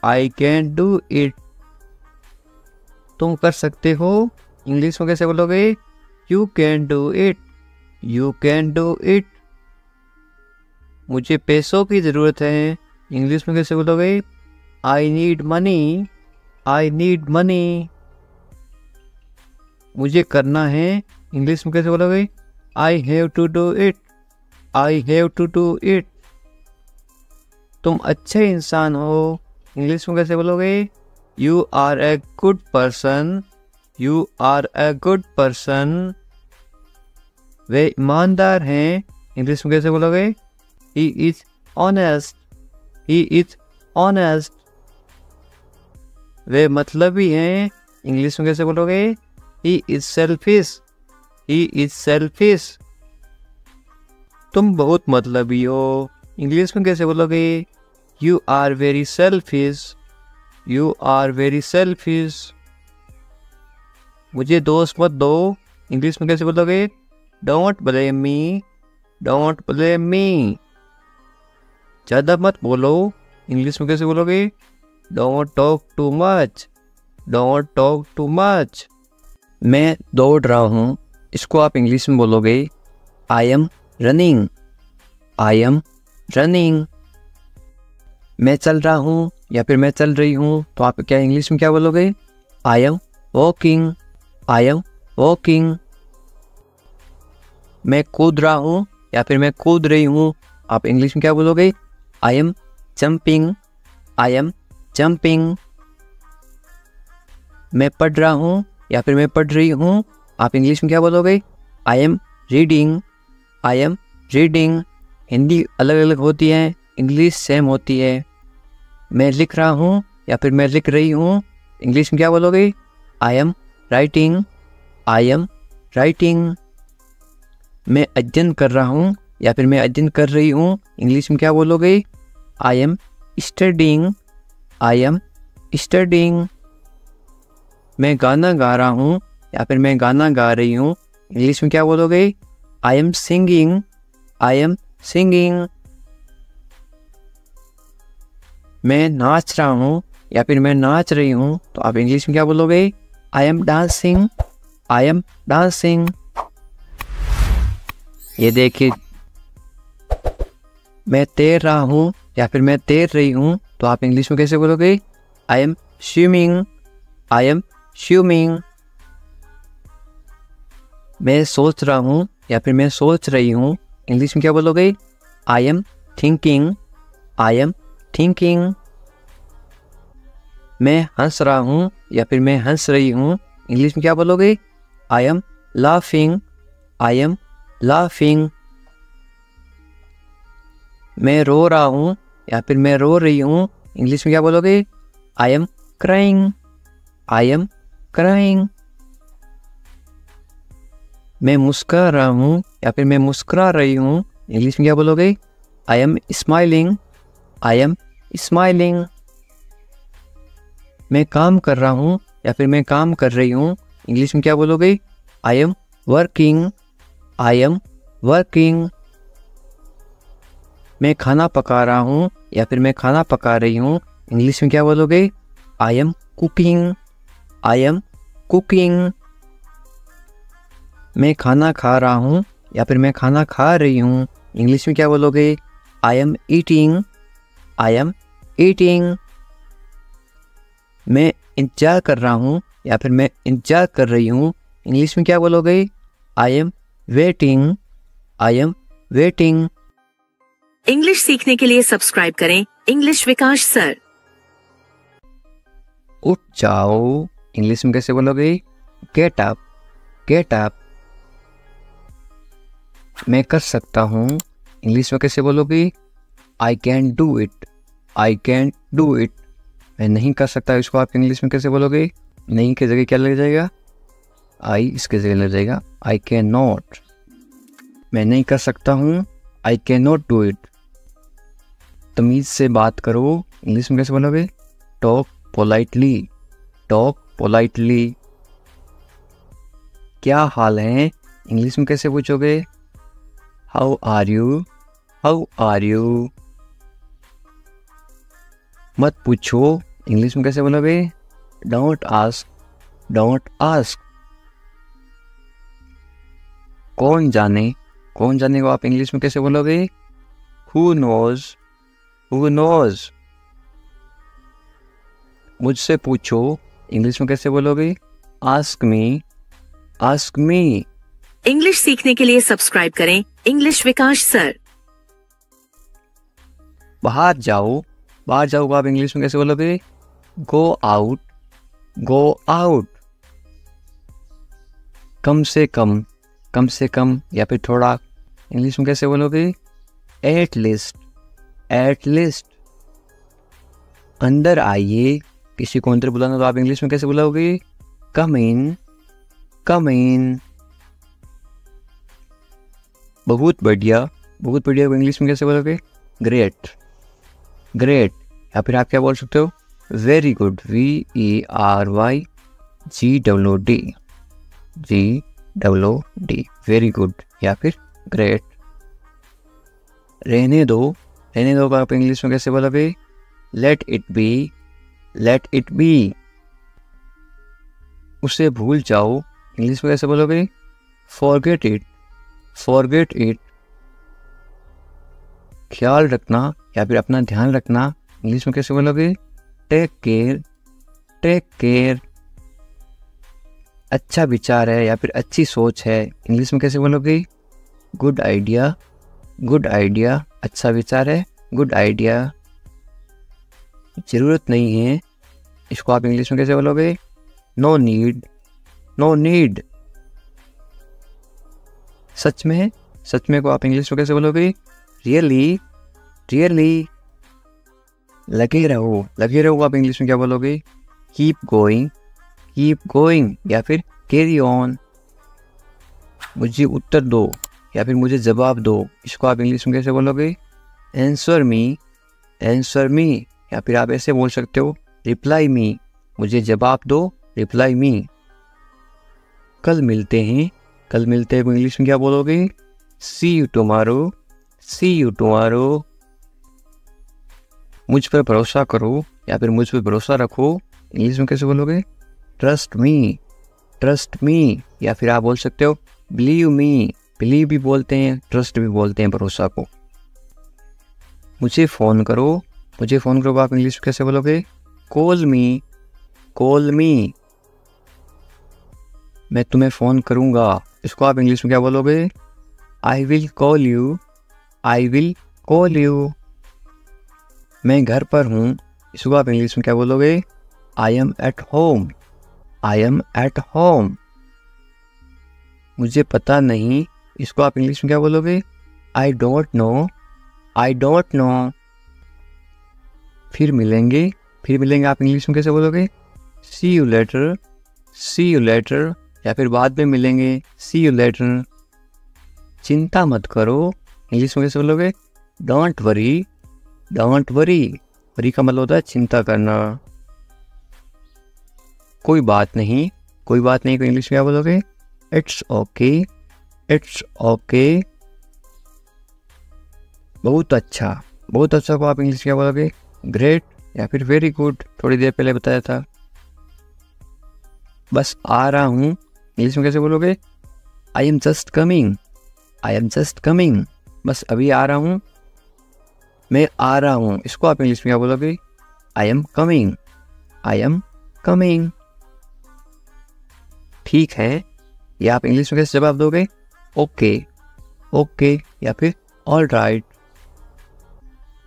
I can do it. तुम कर सकते हो। इंग्लिश में कैसे बोलोगे? You can do it. You can do it. मुझे पैसों की ज़रूरत है। इंग्लिश में कैसे बोलोगे? I need money. I need money. मुझे करना है। इंग्लिश में कैसे बोलोगे? I have to do it. I have to do it. तुम अच्छे इंसान हो, इंग्लिश में कैसे बोलोगे? You are a good person, you are a good person. वे ईमानदार हैं, इंग्लिश में कैसे बोलोगे? He is honest, he is honest. वे मतलबी हैं, इंग्लिश में कैसे बोलोगे? He is selfish, he is selfish. तुम बहुत मतलबी हो, इंग्लिश में कैसे बोलोगे? You are very selfish, you are very selfish. मुझे दोष मत दो, इंग्लिश में कैसे बोलोगे? Don't blame me, don't blame me. ज़्यादा मत बोलो, इंग्लिश में कैसे बोलोगे? Don't talk too much, don't talk too much. मैं दौड़ रहा हूँ, इसको आप इंग्लिश में बोलोगे I am running, I am running. मैं चल रहा हूँ या फिर मैं चल रही हूँ, तो आप क्या इंग्लिश में क्या बोलोगे? I am walking, I am walking. मैं कूद रहा हूँ या फिर मैं कूद रही हूँ, आप इंग्लिश में क्या बोलोगे? I M jumping, I am jumping. मैं पढ़ रहा हूँ या फिर मैं पढ़ रही हूँ, आप इंग्लिश में क्या बोलोगे? I am reading, I am reading. Hindi अलग अलग होती है, इंग्लिश सेम होती है। मैं लिख रहा हूँ या फिर मैं लिख रही हूँ, इंग्लिश में क्या बोलोगे? I am writing, I am writing. मैं अध्ययन कर रहा हूँ या फिर मैं अध्ययन कर रही हूँ, इंग्लिश में क्या बोलोगे? I M studying, I am studying. मैं गाना गा रहा हूँ या फिर मैं गाना गा रही हूँ, इंग्लिश में क्या बोलोगे? I am singing, I am singing. मैं नाच रहा हूँ या फिर मैं नाच रही हूँ, तो आप इंग्लिश में क्या बोलोगे? I M dancing, I am dancing. ये देखिए, मैं तैर रहा हूँ या फिर मैं तैर रही हूँ, तो आप इंग्लिश में कैसे बोलोगे? I M swimming, I am swimming. मैं सोच रहा हूँ या फिर मैं सोच रही हूँ, इंग्लिश में क्या बोलोगे? I am thinking, I am thinking. मैं हंस रहा हूँ या फिर मैं हंस रही हूँ, इंग्लिश में क्या बोलोगे? I am laughing, I am laughing. मैं रो रहा हूँ या फिर मैं रो रही हूँ, इंग्लिश में क्या बोलोगे? I am crying, I am crying. मैं मुस्कुरा रहा हूँ या फिर मैं मुस्कुरा रही हूँ, इंग्लिश में क्या बोलोगे? I am smiling, I am smiling. मैं काम कर रहा हूँ या फिर मैं काम कर रही हूँ, इंग्लिश में क्या बोलोगे? I am working, I am working. मैं खाना पका रहा हूँ या फिर मैं खाना पका रही हूँ, इंग्लिश में क्या बोलोगे? I am cooking, I am cooking. मैं खाना खा रहा हूँ या फिर मैं खाना खा रही हूँ, इंग्लिश में क्या बोलोगे? I am eating, I am eating. मैं इंतजार कर रहा हूँ या फिर मैं इंतजार कर रही हूँ, इंग्लिश में क्या बोलोगे? I am waiting, I am waiting. English सीखने के लिए सब्सक्राइब करें इंग्लिश विकास सर। उठ जाओ, इंग्लिश में कैसे बोलोगे? Get up, get up. मैं कर सकता हूँ, इंग्लिश में कैसे बोलोगे? I can do it, I can do it. मैं नहीं कर सकता, इसको आप इंग्लिश में कैसे बोलोगे? नहीं की जगह क्या लग जाएगा? आई इसके जगह लग जाएगा आई कैन नॉट। मैं नहीं कर सकता हूँ, I can not do it. तमीज़ से बात करो, इंग्लिश में कैसे बोलोगे? Talk politely, talk politely. क्या हाल है, इंग्लिश में कैसे पूछोगे? How are you, how are you. मत पूछो, इंग्लिश में कैसे बोलोगे? Don't ask, don't ask. कौन जाने, कौन जाने को आप इंग्लिश में कैसे बोलोगे? Who knows, who knows. मुझसे पूछो, इंग्लिश में कैसे बोलोगे? Ask me, ask me. English सीखने के लिए सब्सक्राइब करें इंग्लिश विकास सर। बाहर जाओ, बाहर जाओ को आप इंग्लिश में कैसे बोलोगे? Go out, go out. कम से कम या फिर थोड़ा इंग्लिश में कैसे बोलोगे? At least, at least. अंदर आइए, किसी को अंदर बुलाना तो आप इंग्लिश में कैसे बुलाओगे? कम इन, कम इन। बहुत बढ़िया को इंग्लिश में कैसे बोलोगे? Great, great. या फिर आप क्या बोल सकते हो? Very good, VERYGOOD, GOOD, very good या फिर ग्रेट। रहने दो को आप इंग्लिश में कैसे बोलोगे? Let it be, let it be. उसे भूल जाओ, इंग्लिश में कैसे बोलोगे? Forget it, forget it. ख्याल रखना या फिर अपना ध्यान रखना, इंग्लिश में कैसे बोलोगे? Take care, take care. अच्छा विचार है या फिर अच्छी सोच है, इंग्लिश में कैसे बोलोगे? Good idea, good idea. अच्छा विचार है, गुड आइडिया। जरूरत नहीं है, इसको आप इंग्लिश में कैसे बोलोगे? No need, no need. सच में को आप इंग्लिश में कैसे बोलोगे? Really, really. लगे रहो को आप इंग्लिश में क्या बोलोगे? कीप गोइंग, कीप गोइंग या फिर कैरी ऑन। मुझे उत्तर दो या फिर मुझे जवाब दो, इसको आप इंग्लिश में कैसे बोलोगे? Answer me, answer me. या फिर आप ऐसे बोल सकते हो, रिप्लाई मी, मुझे जवाब दो, रिप्लाई मी। कल मिलते हैं को इंग्लिश में क्या बोलोगे? See you tomorrow, see you tomorrow. मुझ पर भरोसा करो या फिर मुझ पर भरोसा रखो, इंग्लिश में कैसे बोलोगे? Trust me, trust me. या फिर आप बोल सकते हो बिलीव मी, बिलीव भी बोलते हैं, ट्रस्ट भी बोलते हैं भरोसा को। मुझे फ़ोन करो आप इंग्लिश में कैसे बोलोगे? कॉल मी, कॉल मी। मैं तुम्हें फ़ोन करूँगा, इसको आप इंग्लिश में क्या बोलोगे? I will call you, I will call you. मैं घर पर हूँ, इसको आप इंग्लिश में क्या बोलोगे? I am at home, I am at home. मुझे पता नहीं, इसको आप इंग्लिश में क्या बोलोगे? I don't know, I don't know. फिर मिलेंगे आप इंग्लिश में कैसे बोलोगे? See you later, see you later. या फिर बाद में मिलेंगे, सी यू लेटर। चिंता मत करो, इंग्लिश में कैसे बोलोगे? Don't worry, don't worry. Worry का मतलब होता है चिंता करना। कोई बात नहीं को इंग्लिश में क्या बोलोगे? It's okay, it's okay. बहुत अच्छा को आप इंग्लिश में क्या बोलोगे? ग्रेट या फिर वेरी गुड, थोड़ी देर पहले बताया था। बस आ रहा हूँ, इंग्लिश में कैसे बोलोगे? I am just coming, I am just coming. बस अभी आ रहा हूँ, मैं आ रहा हूँ, इसको आप इंग्लिश में क्या बोलोगे? I am coming, I am coming. ठीक है, या आप इंग्लिश में कैसे जवाब दोगे? ओके, ओके या फिर ऑल राइट।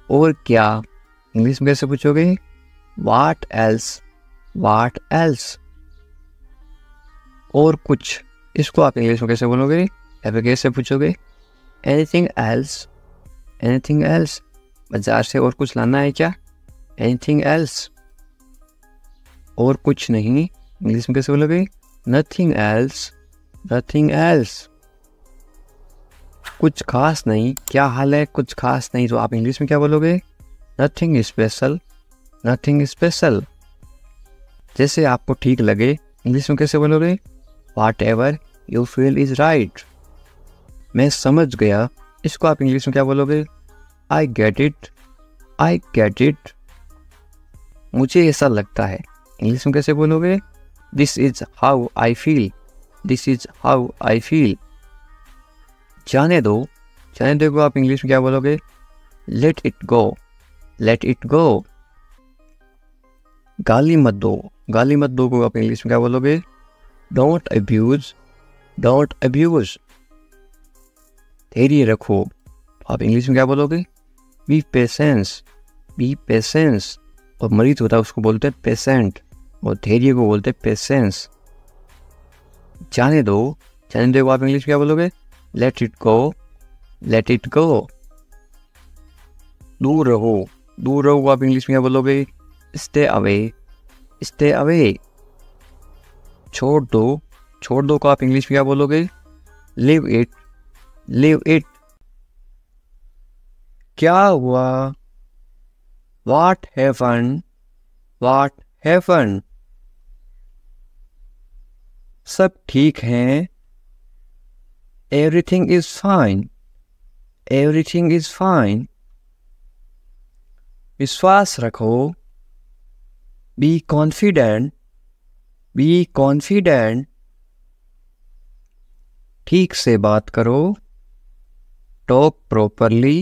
और क्या, इंग्लिश में कैसे पूछोगे? What else, what else. और कुछ, इसको आप इंग्लिश में कैसे बोलोगे या फिर कैसे पूछोगे? Anything else, anything else. बाजार से और कुछ लाना है क्या? Anything else. और कुछ नहीं, इंग्लिश में कैसे बोलोगे? Nothing else, nothing else. कुछ खास नहीं, क्या हाल है? कुछ खास नहीं, तो आप इंग्लिश में क्या बोलोगे? Nothing special, nothing special. जैसे आपको ठीक लगे, इंग्लिश में कैसे बोलोगे? What ever you feel is right. मैं समझ गया, इसको आप इंग्लिश में क्या बोलोगे? I get it, I get it. मुझे ऐसा लगता है, इंग्लिश में कैसे बोलोगे? This is how I feel, this is how I feel. जाने दो को आप इंग्लिश में क्या बोलोगे? Let it go, let it go. गाली मत दो को आप इंग्लिश में क्या बोलोगे? Don't abuse, don't abuse. धैर्य रखो, आप इंग्लिश में क्या बोलोगे? B patience, B patience. और मरीज होता है उसको बोलते हैं पेशेंट, और धैर्य को बोलते हैं पेशेंस। जाने दो, जाने दो को आप इंग्लिश में क्या बोलोगे? Let it go, let it go. दूर रहो, दूर रहो को आप इंग्लिश में क्या बोलोगे? Stay away, stay away. छोड़ दो, छोड़ दो को आप इंग्लिश में क्या बोलोगे? Live it, live it. क्या हुआ? What happened? What happened? सब ठीक हैं। Everything is fine. Everything is fine. विश्वास रखो। Be confident. Be confident. ठीक से बात करो। Talk properly.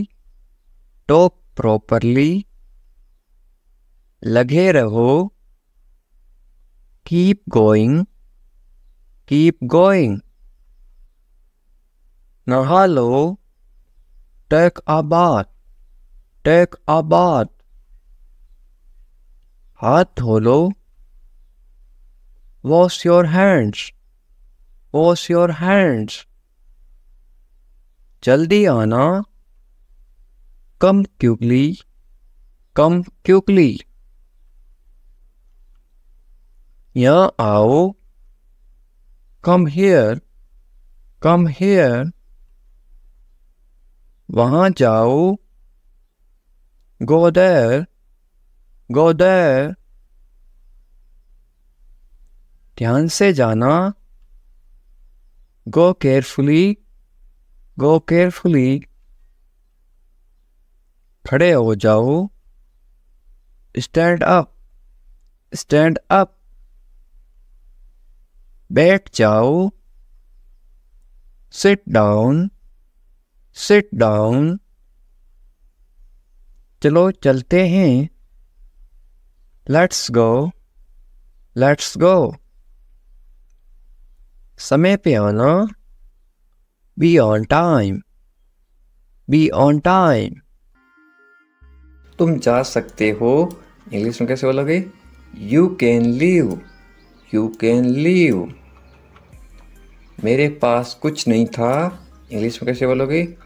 Talk properly. लगे रहो। Keep going, keep going. नहा लो। Take a bath, take a bath. हाथ धो लो। Wash your hands, wash your hands. जल्दी आना। Come quickly, come quickly. यहाँ आओ। Come here, come here. वहाँ जाओ। Go there, go there. ध्यान से जाना। Go carefully, go carefully. खड़े हो जाओ। Stand up, stand up. बैठ जाओ। Sit down, sit down. चलो चलते हैं। Let's go, let's go. समय पे आना। Be on time, be on time. तुम जा सकते हो, इंग्लिश में कैसे बोलोगे? You can leave, you can leave. मेरे पास कुछ नहीं था, इंग्लिश में कैसे बोलोगे?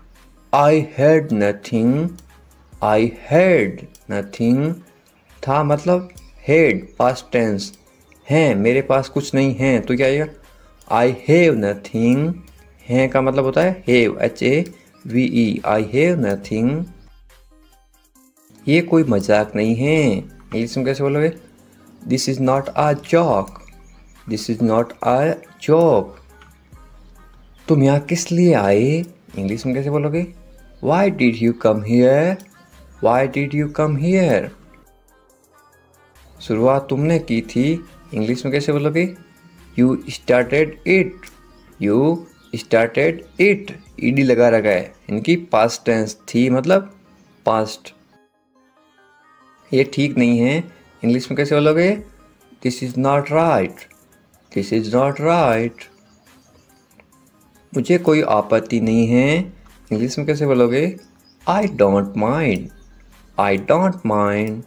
I had nothing, I had nothing. था मतलब had, past tense. है, मेरे पास कुछ नहीं है, तो क्या आएगा? I have nothing. है का मतलब होता है have, H-A-V-E. I have nothing. ये कोई मजाक नहीं है, इंग्लिश में कैसे बोलोगे? This is not a joke, this is not a joke. तुम यहाँ किस लिए आए, इंग्लिश में कैसे बोलोगे? Why did you come here? Why did you come here? शुरुआत तुमने की थी, इंग्लिश में कैसे बोलोगे? You started it, you started it. ed लगा रखा है, इनकी पास्ट टेंस थी मतलब पास्ट। ये ठीक नहीं है, इंग्लिश में कैसे बोलोगे? This is not right, this is not right. मुझे कोई आपत्ति नहीं है, इंग्लिश में कैसे बोलोगे? I don't mind, I don't mind.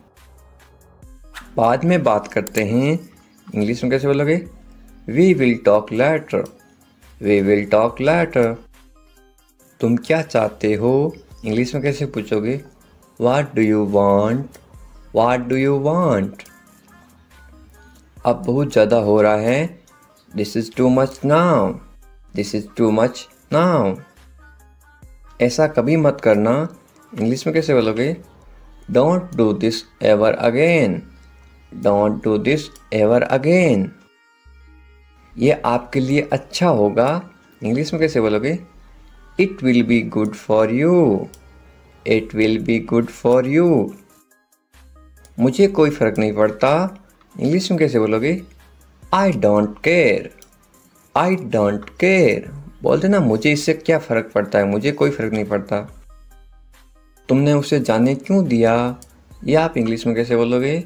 बाद में बात करते हैं, इंग्लिश में कैसे बोलोगे? We will talk later, we will talk later. तुम क्या चाहते हो, इंग्लिश में कैसे पूछोगे? What do you want, what do you want? अब बहुत ज़्यादा हो रहा है, This is too much now, this is too much now. ऐसा कभी मत करना, इंग्लिश में कैसे बोलोगे? Don't do this ever again, don't do this ever again. ये आपके लिए अच्छा होगा, इंग्लिश में कैसे बोलोगे? It will be good for you, it will be good for you. मुझे कोई फ़र्क नहीं पड़ता, इंग्लिश में कैसे बोलोगे? I don't care, I don't care. बोलते ना, मुझे इससे क्या फ़र्क पड़ता है, मुझे कोई फ़र्क नहीं पड़ता। तुमने उसे जाने क्यों दिया, ये आप इंग्लिश में कैसे बोलोगे?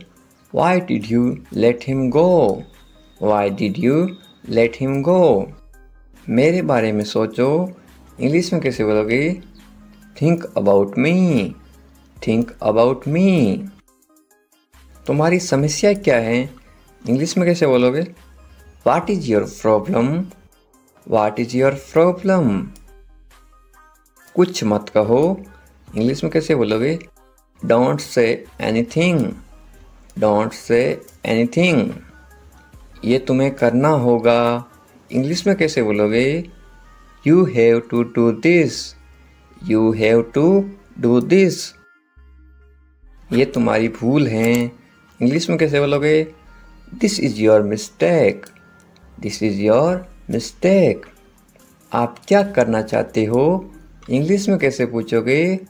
Why did you let him go, why did you let him go. मेरे बारे में सोचो, इंग्लिश में कैसे बोलोगे? Think about me, think about मी। तुम्हारी समस्या क्या है? इंग्लिश में कैसे बोलोगे? What is your problem? What is your problem? कुछ मत कहो। इंग्लिश में कैसे बोलोगे? Don't say anything. Don't say anything. ये तुम्हें करना होगा। इंग्लिश में कैसे बोलोगे? You have to do this. You have to do this. ये तुम्हारी भूल है। इंग्लिश में कैसे बोलोगे? This is your mistake. This is your mistake. आप क्या करना चाहते हो? इंग्लिश में कैसे पूछोगे?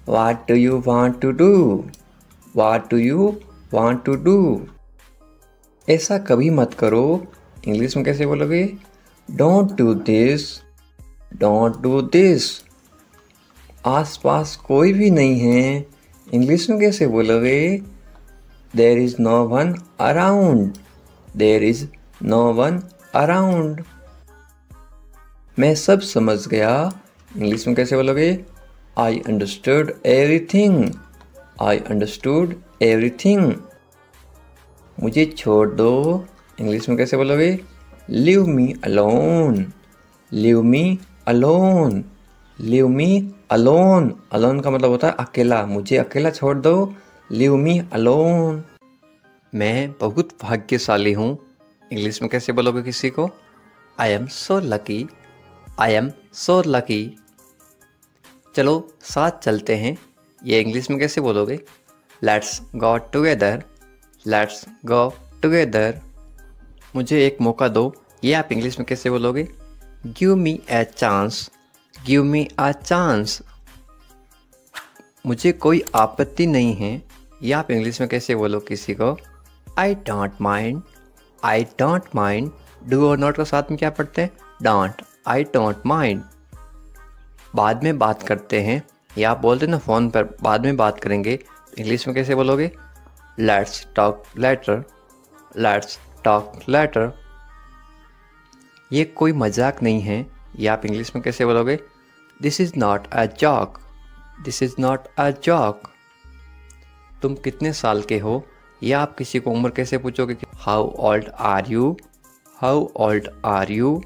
What do you want to do? What do you want to do? ऐसा कभी मत करो। इंग्लिश में कैसे बोलोगे? Don't do this. Don't do this. आसपास कोई भी नहीं है। इंग्लिश में कैसे बोलोगे? There is no one around. There is no one around. मैं सब समझ गया। इंग्लिश में कैसे बोलोगे? I understood everything. I understood everything. मुझे छोड़ दो। इंग्लिश में कैसे बोलोगे? Leave me alone. Leave me alone. Leave me alone. Alone का मतलब होता है अकेला। मुझे अकेला छोड़ दो। Leave me alone. मैं बहुत भाग्यशाली हूँ। इंग्लिश में कैसे बोलोगे किसी को? I am so lucky. I am so lucky. चलो साथ चलते हैं। ये इंग्लिश में कैसे बोलोगे? Let's go together. Let's go together. मुझे एक मौका दो। ये आप इंग्लिश में कैसे बोलोगे? Give me a chance. Give me a chance. मुझे कोई आपत्ति नहीं है। ये आप इंग्लिश में कैसे बोलो किसी को? I don't mind. I don't mind. Do और नॉट का साथ में क्या पढ़ते हैं? डोंट। I don't mind. बाद में बात करते हैं। या आप बोलते ना फ़ोन पर बाद में बात करेंगे। इंग्लिश में कैसे बोलोगे? Let's talk later. Let's talk later. ये कोई मजाक नहीं है। ये आप इंग्लिश में कैसे बोलोगे? This is not a joke. This is not a joke. तुम कितने साल के हो? या आप किसी को उम्र कैसे पूछोगे? How old are you? How old are you?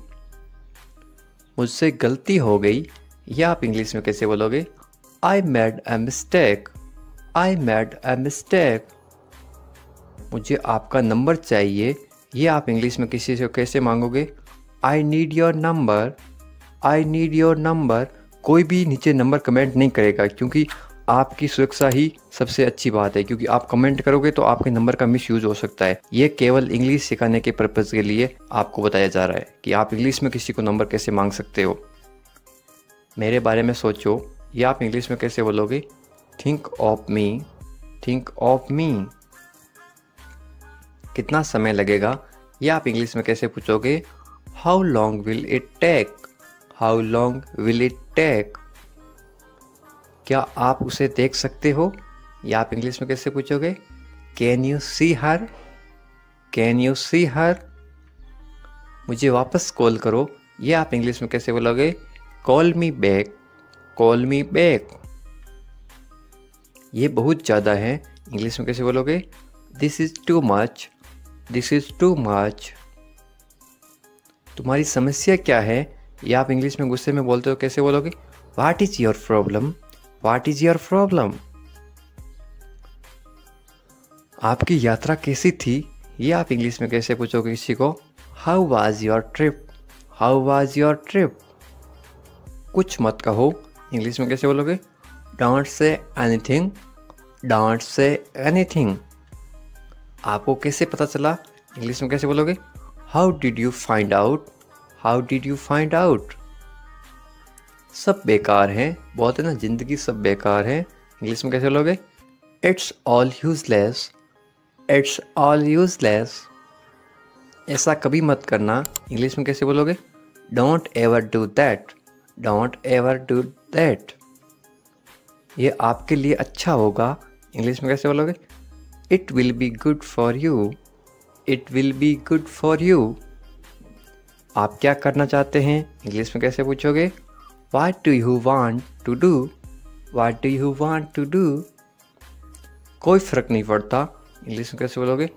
मुझसे गलती हो गई। या आप इंग्लिश में कैसे बोलोगे? I made a mistake. I made a mistake. मुझे आपका नंबर चाहिए। ये आप इंग्लिश में किसी से कैसे मांगोगे? I need your number. I need your number. कोई भी नीचे नंबर कमेंट नहीं करेगा, क्योंकि आपकी सुरक्षा ही सबसे अच्छी बात है। क्योंकि आप कमेंट करोगे तो आपके नंबर का मिस यूज़ हो सकता है। ये केवल इंग्लिश सिखाने के पर्पज़ के लिए आपको बताया जा रहा है कि आप इंग्लिश में किसी को नंबर कैसे मांग सकते हो। मेरे बारे में सोचो। ये आप इंग्लिश में कैसे बोलोगे? Think of me. Think of me. कितना समय लगेगा? ये आप इंग्लिश में कैसे पूछोगे? How long will it take? How long will it take? क्या आप उसे देख सकते हो? या आप इंग्लिश में कैसे पूछोगे? Can you see her? Can you see her? मुझे वापस कॉल करो। ये आप इंग्लिश में कैसे बोलोगे? Call me back. Call me back. ये बहुत ज़्यादा है। इंग्लिश में कैसे बोलोगे? This is too much. This is too much. तुम्हारी समस्या क्या है? या आप इंग्लिश में गुस्से में बोलते हो कैसे बोलोगे? What is your problem? What is your problem? आपकी यात्रा कैसी थी? ये आप इंग्लिश में कैसे पूछोगे किसी को? How was your trip? How was your trip? कुछ मत कहो। इंग्लिश में कैसे बोलोगे? Don't say anything. Don't say anything. आपको कैसे पता चला? इंग्लिश में कैसे बोलोगे? How did you find out? How did you find out? सब बेकार हैं। बोलते ना ज़िंदगी सब बेकार है। इंग्लिश में कैसे बोलोगे? It's all useless. It's all useless. ऐसा कभी मत करना। इंग्लिश में कैसे बोलोगे? Don't ever do that. Don't ever do that. ये आपके लिए अच्छा होगा। इंग्लिश में कैसे बोलोगे? It will be good for you. It will be good for you. आप क्या करना चाहते हैं? इंग्लिश में कैसे पूछोगे? What do you want to do? What do you want to do? कोई फर्क नहीं पड़ता, इंग्लिश में कैसे बोलोगे?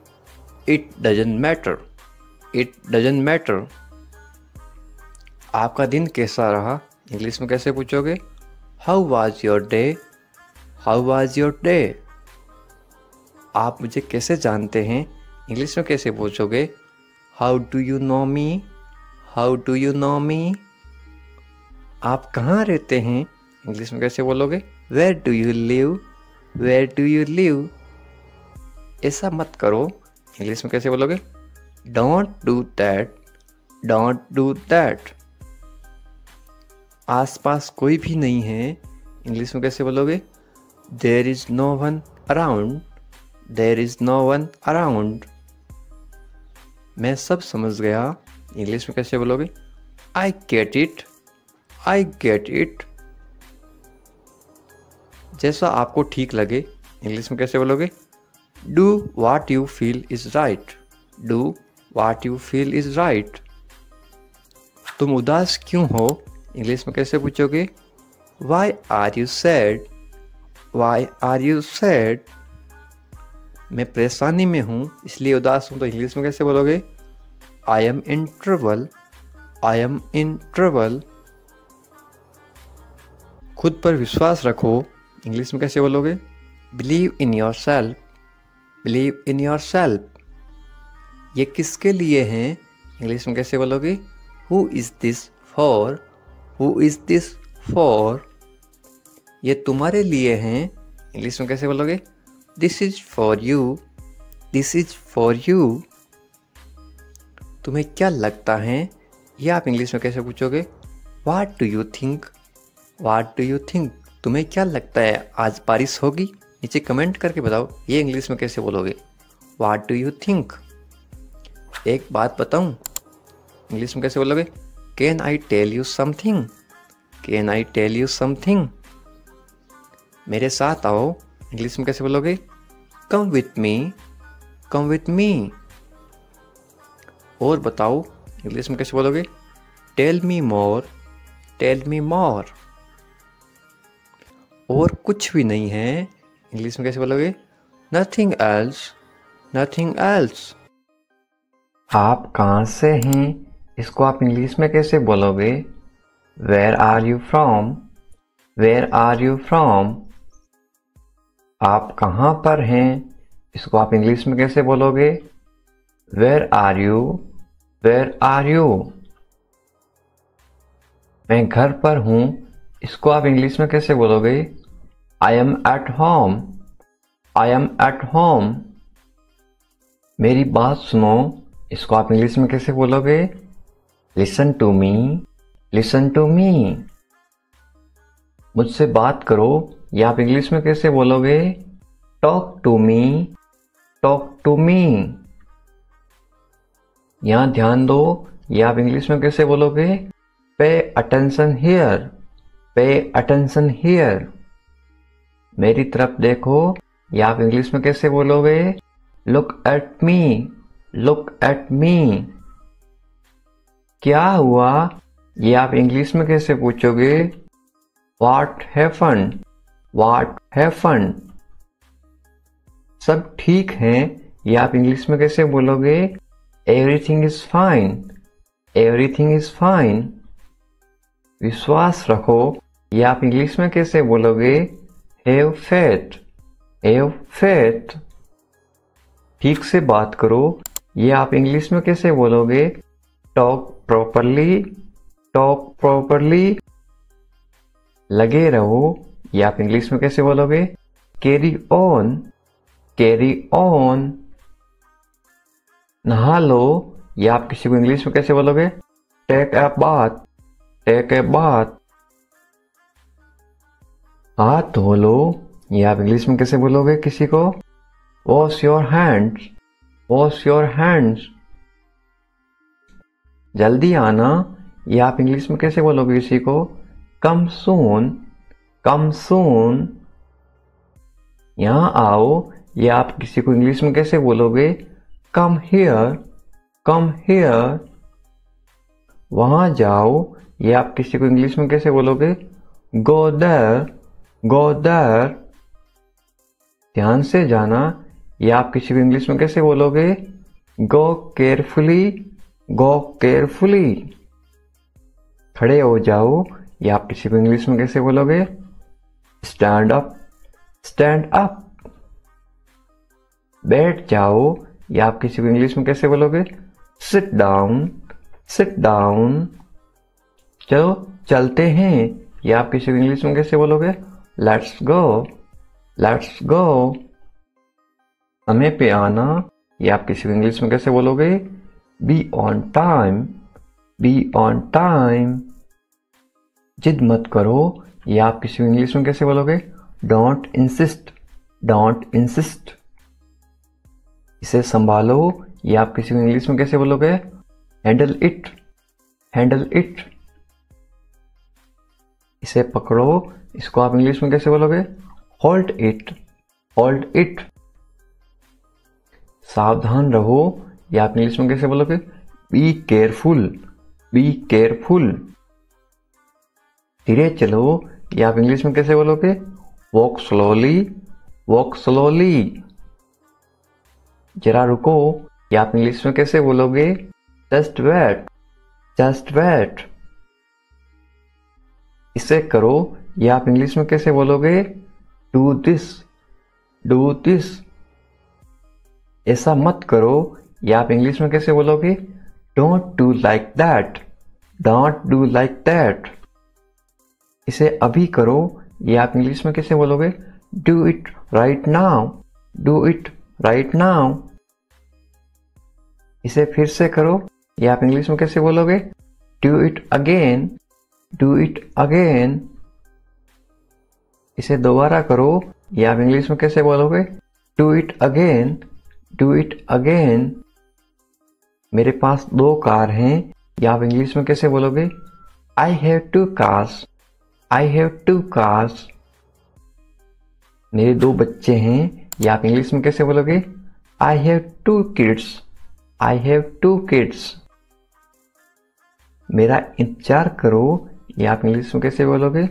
It doesn't matter, it doesn't matter. आपका दिन कैसा रहा, इंग्लिश में कैसे पूछोगे? How was your day, how was your day. आप मुझे कैसे जानते हैं, इंग्लिश में कैसे पूछोगे? How do you know me, how do you know me. आप कहाँ रहते हैं, इंग्लिश में कैसे बोलोगे? Where do you live, where do you live. ऐसा मत करो, इंग्लिश में कैसे बोलोगे? Don't do that, don't do that. आसपास कोई भी नहीं है, इंग्लिश में कैसे बोलोगे? There is no one around, there is no one around. मैं सब समझ गया, इंग्लिश में कैसे बोलोगे? I get it, I get it. जैसा आपको ठीक लगे, इंग्लिश में कैसे बोलोगे? Do what you feel is right, do what you feel is right. तुम उदास क्यों हो, इंग्लिश में कैसे पूछोगे? Why are you sad, why are you sad. मैं परेशानी में हूँ इसलिए उदास हूँ, तो इंग्लिश में कैसे बोलोगे? I M in trouble, I am in trouble. खुद पर विश्वास रखो, इंग्लिश में कैसे बोलोगे? Believe in your self, believe in your self. ये किसके लिए हैं, इंग्लिश में कैसे बोलोगे? Who is this for, who is this for. ये तुम्हारे लिए हैं, इंग्लिश में कैसे बोलोगे? This is for you, this is for you. तुम्हें क्या लगता है, ये आप इंग्लिश में कैसे पूछोगे? वाट do you think, watt do you think. तुम्हें क्या लगता है आज बारिश होगी, नीचे कमेंट करके बताओ, ये इंग्लिश में कैसे बोलोगे? What do you think. एक बात बताऊं, इंग्लिश में कैसे बोलोगे? Can I tell you something, can I tell you something. मेरे साथ आओ, इंग्लिश में कैसे बोलोगे? Come with me, come with me. और बताओ, इंग्लिश में कैसे बोलोगे? Tell me more, tell me more. और कुछ भी नहीं है, इंग्लिश में कैसे बोलोगे? Nothing else, nothing else. आप कहाँ से हैं, इसको आप इंग्लिश में कैसे बोलोगे? Where are you from, where are you from. आप कहाँ पर हैं, इसको आप इंग्लिश में कैसे बोलोगे? Where are you, where are you. मैं घर पर हूँ, इसको आप इंग्लिश में कैसे बोलोगे? I am at home, I am at home. मेरी बात सुनो, इसको आप इंग्लिश में कैसे बोलोगे? Listen to me, listen to me. मुझसे बात करो, ये आप इंग्लिश में कैसे बोलोगे? Talk to me, talk to me. यहां ध्यान दो, ये आप इंग्लिश में कैसे बोलोगे? Pay attention here, pay attention here. मेरी तरफ देखो, ये आप इंग्लिश में कैसे बोलोगे? Look at me, look at मी। क्या हुआ, ये आप इंग्लिश में कैसे पूछोगे? What happened, what happened. सब ठीक है, ये आप इंग्लिश में कैसे बोलोगे? Everything is fine, everything is fine. विश्वास रखो, ये आप इंग्लिश में कैसे बोलोगे? Have faith, have faith. ठीक से बात करो, ये आप इंग्लिश में कैसे बोलोगे? Talk properly, talk properly. लगे रहो, ये आप इंग्लिश में कैसे बोलोगे? Carry on, carry on. नहा लो, ये आप किसी को इंग्लिश में कैसे बोलोगे? Take a bath, take a bath. हाथ धो लो, ये आप इंग्लिश में कैसे बोलोगे किसी को? Wash your hands, wash your hands. जल्दी आना, ये आप इंग्लिश में कैसे बोलोगे किसी को? कम सून, कम सून। यहां आओ, ये आप किसी को इंग्लिश में कैसे बोलोगे? Come here, come here. वहां जाओ, ये आप किसी को इंग्लिश में कैसे बोलोगे? Go there, go there. ध्यान से जाना, या आप किसी को इंग्लिश में कैसे बोलोगे? गो केयरफुली, गो केयरफुली। खड़े हो जाओ, या आप किसी को इंग्लिश में कैसे बोलोगे? Stand up, stand up. बैठ जाओ, या आप किसी को इंग्लिश में कैसे बोलोगे? Sit down, sit down. चलो चलते हैं, या आप किसी को इंग्लिश में कैसे बोलोगे? Let's go, let's go. समय पे आना, या आप किसी को इंग्लिश में कैसे बोलोगे? Be on time, be on time. जिद मत करो, या आप किसी को इंग्लिश में कैसे बोलोगे? Don't insist, don't insist. इसे संभालो, या आप किसी को इंग्लिश में कैसे बोलोगे? Handle it, handle it. इसे पकड़ो, इसको आप इंग्लिश में कैसे बोलोगे? Hold it, hold it. सावधान रहो, या आप इंग्लिश में कैसे बोलोगे? Be careful, be careful. धीरे चलो, या आप इंग्लिश में कैसे बोलोगे? Walk slowly, walk slowly. जरा रुको, या आप इंग्लिश में कैसे बोलोगे? Just wait, just wait. इसे करो, या आप इंग्लिश में कैसे बोलोगे? Do this, do this. ऐसा मत करो, या आप इंग्लिश में कैसे बोलोगे? Don't do like that, don't do like that. इसे अभी करो, या आप इंग्लिश में कैसे बोलोगे? Do it right now, do it right now. इसे फिर से करो, या आप इंग्लिश में कैसे बोलोगे? Do it again, do it again. इसे दोबारा करो, या आप इंग्लिश में कैसे बोलोगे? Do it again, do it again. मेरे पास 2 कार हैं, या आप इंग्लिश में कैसे बोलोगे? I have 2 cars, I have 2 cars. मेरे 2 बच्चे हैं, या आप इंग्लिश में कैसे बोलोगे? I have 2 kids, I have 2 kids. मेरा इंतजार करो, या आप इंग्लिश में कैसे बोलोगे?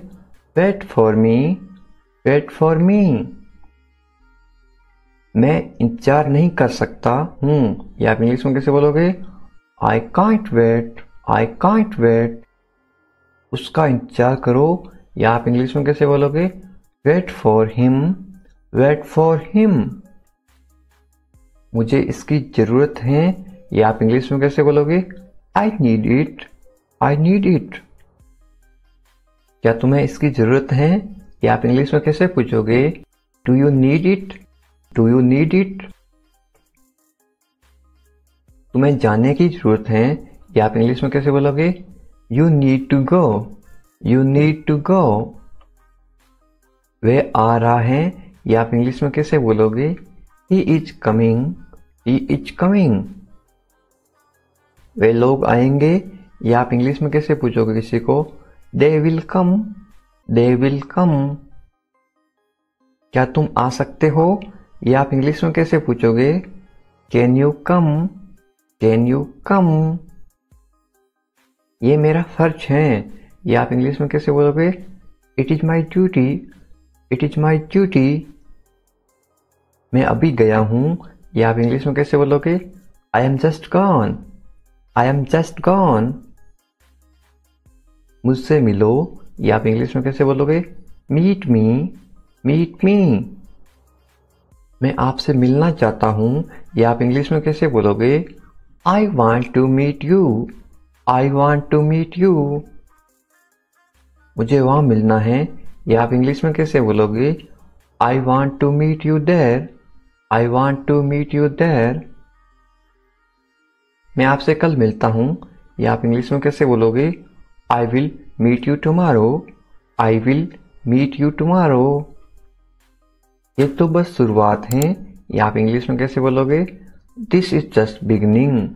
Wait for me, wait for me. मैं इंतजार नहीं कर सकता हूँ, या आप इंग्लिश में कैसे बोलोगे? I can't wait, I can't wait. उसका इंतजार करो, या आप इंग्लिश में कैसे बोलोगे? Wait for him, wait for him. मुझे इसकी जरूरत है, या आप इंग्लिश में कैसे बोलोगे? I need it, I need it. क्या तुम्हें इसकी जरूरत है, या आप इंग्लिश में कैसे पूछोगे? Do you need it, do you need it. तुम्हें जाने की जरूरत है, या आप इंग्लिश में कैसे बोलोगे? You need to go, you need to go. वह आ रहा है, या आप इंग्लिश में कैसे बोलोगे? He is coming, he is coming. वे लोग आएंगे, या आप इंग्लिश में कैसे पूछोगे किसी को? They will come, they will come. क्या तुम आ सकते हो, या आप इंग्लिश में कैसे पूछोगे? Can you come, can you कम। ये मेरा फर्ज है, या आप इंग्लिश में कैसे बोलोगे? It is my duty, it is my duty. मैं अभी गया हूं, या आप इंग्लिश में कैसे बोलोगे? I am just gone, I am just gone. मुझसे मिलो, या आप इंग्लिश में कैसे बोलोगे? Meet me, meet me. मैं आपसे मिलना चाहता हूं, या आप इंग्लिश में कैसे बोलोगे? I want to meet you, I want to meet you. मुझे वहां मिलना है, या आप इंग्लिश में कैसे बोलोगे? I want to meet you there, I want to meet you there. मैं आपसे कल मिलता हूं, या आप इंग्लिश में कैसे बोलोगे? I will meet you tomorrow, I will meet you tomorrow. ये तो बस शुरुआत है, या आप इंग्लिश में कैसे बोलोगे? This is just beginning,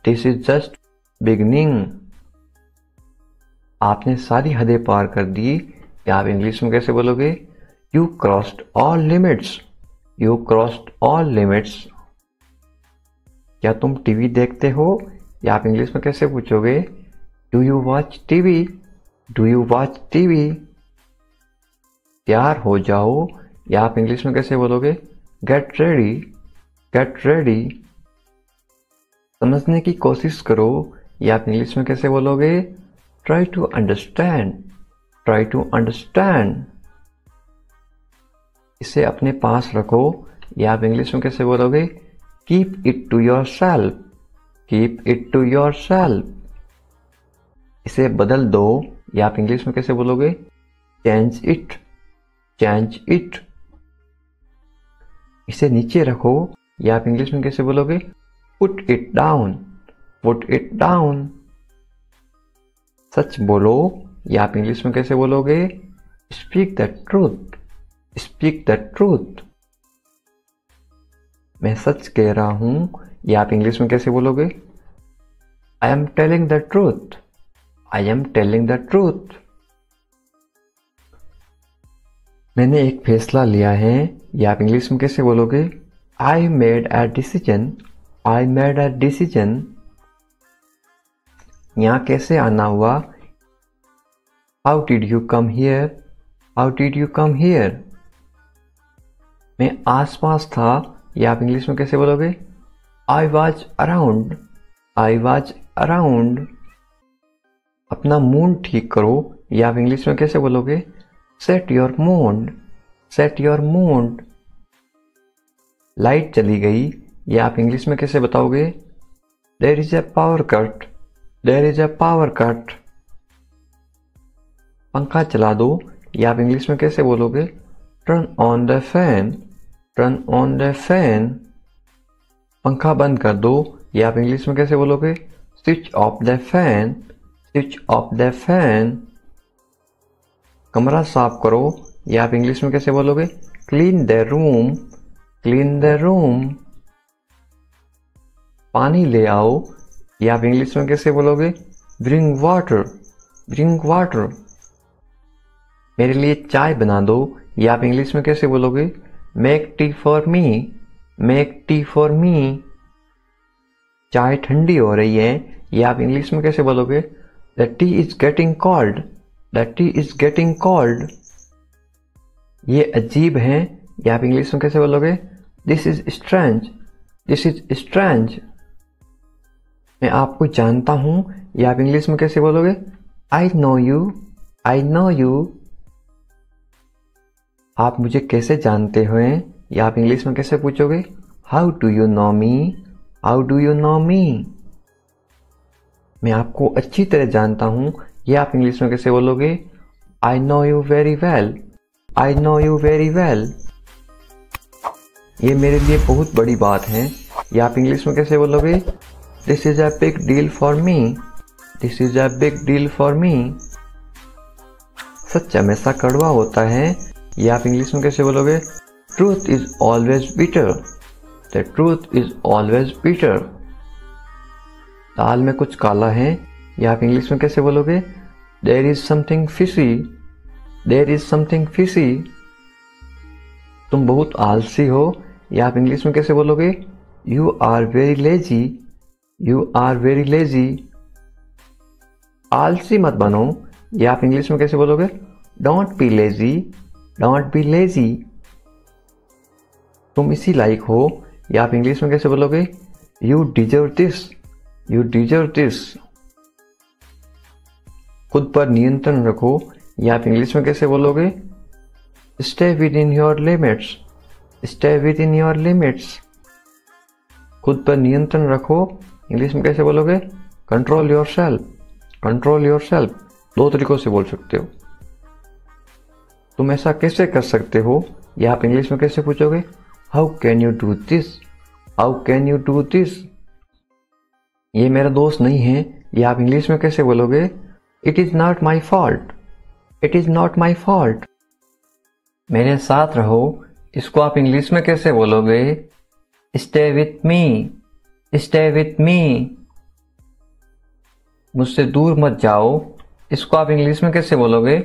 this is just beginning. आपने सारी हदें पार कर दी, या आप इंग्लिश में कैसे बोलोगे? You crossed all limits, you crossed all limits. क्या तुम टीवी देखते हो, या आप इंग्लिश में कैसे पूछोगे? Do you watch TV, do you watch TV. तैयार हो जाओ, या आप इंग्लिश में कैसे बोलोगे? Get ready, get ready. समझने की कोशिश करो, ये आप इंग्लिश में कैसे बोलोगे? Try to understand, try to understand. इसे अपने पास रखो, ये आप इंग्लिश में कैसे बोलोगे? Keep it to yourself, keep it to yourself. इसे बदल दो, ये आप इंग्लिश में कैसे बोलोगे? Change it, change it. इसे नीचे रखो, ये आप इंग्लिश में कैसे बोलोगे? Put it down, put it down. सच बोलो, ये आप इंग्लिश में कैसे बोलोगे? Speak the truth, speak the truth. मैं सच कह रहा हूं, ये आप इंग्लिश में कैसे बोलोगे? I am telling the truth, I am telling the truth. मैंने एक फैसला लिया है, ये आप इंग्लिश में कैसे बोलोगे? I made a decision, I made a decision. यहां कैसे आना हुआ? How did you come here, how did you come here. मैं आसपास था, ये आप इंग्लिश में कैसे बोलोगे? I was around, I was around. अपना मूड ठीक करो, ये आप इंग्लिश में कैसे बोलोगे? Set your mood, set your mood. Light चली गई, ये आप इंग्लिश में कैसे बताओगे? There is a power cut, there is a power cut. पंखा चला दो, ये आप इंग्लिश में कैसे बोलोगे? Turn on the fan, turn on the fan. पंखा बंद कर दो, ये आप इंग्लिश में कैसे बोलोगे? Switch off the fan, switch off the fan. कमरा साफ करो, ये आप इंग्लिश में कैसे बोलोगे? Clean the room, clean the room. पानी ले आओ, ये आप इंग्लिश में कैसे बोलोगे? Bring water, bring water. मेरे लिए चाय बना दो, ये आप इंग्लिश में कैसे बोलोगे? Make tea for me, make tea for me. चाय ठंडी हो रही है, ये आप इंग्लिश में कैसे बोलोगे? The T is getting cold, the T is getting cold. ये अजीब है, ये आप इंग्लिश में कैसे बोलोगे? This is strange, this is strange. मैं आपको जानता हूं, ये आप इंग्लिश में कैसे बोलोगे? I know you, I know you. आप मुझे कैसे जानते हो? ये आप इंग्लिश में कैसे पूछोगे? How do you know me, how do you know me. मैं आपको अच्छी तरह जानता हूं, ये आप इंग्लिश में कैसे बोलोगे? I know you very well, I know you very well. ये मेरे लिए बहुत बड़ी बात है, ये आप इंग्लिश में कैसे बोलोगे? This is a big deal for me, this is a big deal for me. सच हमेशा कड़वा होता है, ये आप इंग्लिश में कैसे बोलोगे? Truth is always bitter, the truth is always bitter. दाल में कुछ काला है, ये आप इंग्लिश में कैसे बोलोगे? There is something fishy, there is something fishy. तुम बहुत आलसी हो, ये आप इंग्लिश में कैसे बोलोगे? You are very lazy, you are very lazy. आलसी मत बनो, ये आप इंग्लिश में कैसे बोलोगे? Don't be lazy, don't be lazy. तुम इसी लायक हो, ये आप इंग्लिश में कैसे बोलोगे? You deserve this, you deserve this. खुद पर नियंत्रण रखो, ये आप इंग्लिश में कैसे बोलोगे? Stay with in your limits, stay with in your limits. खुद पर नियंत्रण रखो, इंग्लिश में कैसे बोलोगे? Control your self, control your self. दो तरीकों से बोल सकते हो। तुम ऐसा कैसे कर सकते हो, ये आप इंग्लिश में कैसे पूछोगे? How can you do this, how can you do this. ये मेरा दोस्त नहीं है, ये आप इंग्लिश में कैसे बोलोगे? It is not my fault, it is not my fault. मेरे साथ रहो, इसको आप इंग्लिश में कैसे बोलोगे? Stay with me, stay with me. मुझसे दूर मत जाओ, इसको आप इंग्लिश में कैसे बोलोगे?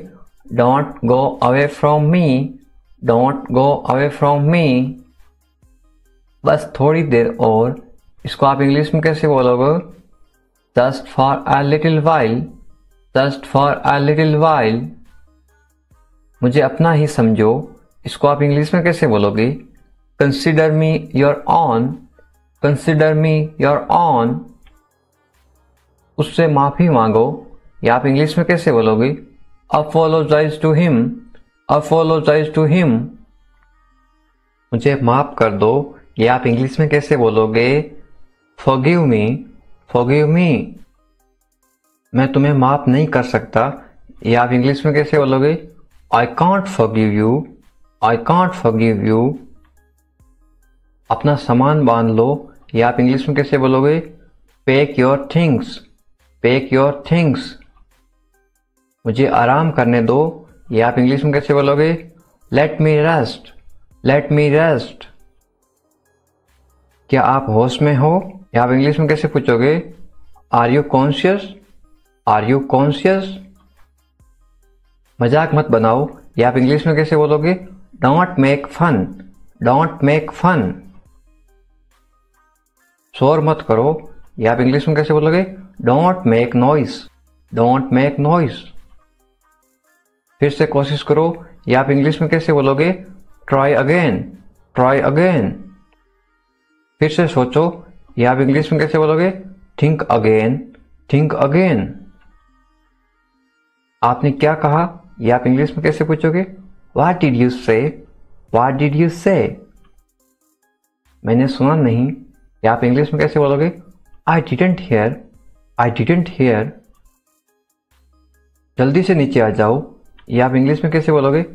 Don't go away from me, don't go away from me. बस थोड़ी देर और, इसको आप इंग्लिश में कैसे बोलोगे? Just for a little while, just for a little while. मुझे अपना ही समझो, इसको आप इंग्लिश में कैसे बोलोगे? Consider me your own, consider me your own. उससे माफी मांगो, या आप इंग्लिश में कैसे बोलोगे? Apologise to him, apologise to him. मुझे माफ कर दो, या आप इंग्लिश में कैसे बोलोगे? Forgive me, forgive me. मैं तुम्हें माफ नहीं कर सकता, या आप इंग्लिश में कैसे बोलोगे? I can't forgive you, I can't forgive you. अपना सामान बांध लो, या आप इंग्लिश में कैसे बोलोगे? Pack your things, pack your things. मुझे आराम करने दो, या आप इंग्लिश में कैसे बोलोगे? लेट मी रेस्ट, लेट मी रेस्ट। क्या आप होश में हो, या आप इंग्लिश में कैसे पूछोगे? Are you conscious, are you conscious. मजाक मत बनाओ, या आप इंग्लिश में कैसे बोलोगे? Don't make fun, don't make fun. शोर मत करो, या आप इंग्लिश में कैसे बोलोगे? Don't make noise, don't make noise. फिर से कोशिश करो, या आप इंग्लिश में कैसे बोलोगे? Try again, try again. फिर से सोचो, या आप इंग्लिश में कैसे बोलोगे? Think again, think again. आपने क्या कहा, या आप इंग्लिश में कैसे पूछोगे? व्हाट डिड यू से, व्हाट डिड यू से। मैंने सुना नहीं, या आप इंग्लिश में कैसे बोलोगे? I didn't here, I didn't here. जल्दी से नीचे आ जाओ, या आप इंग्लिश में कैसे बोलोगे?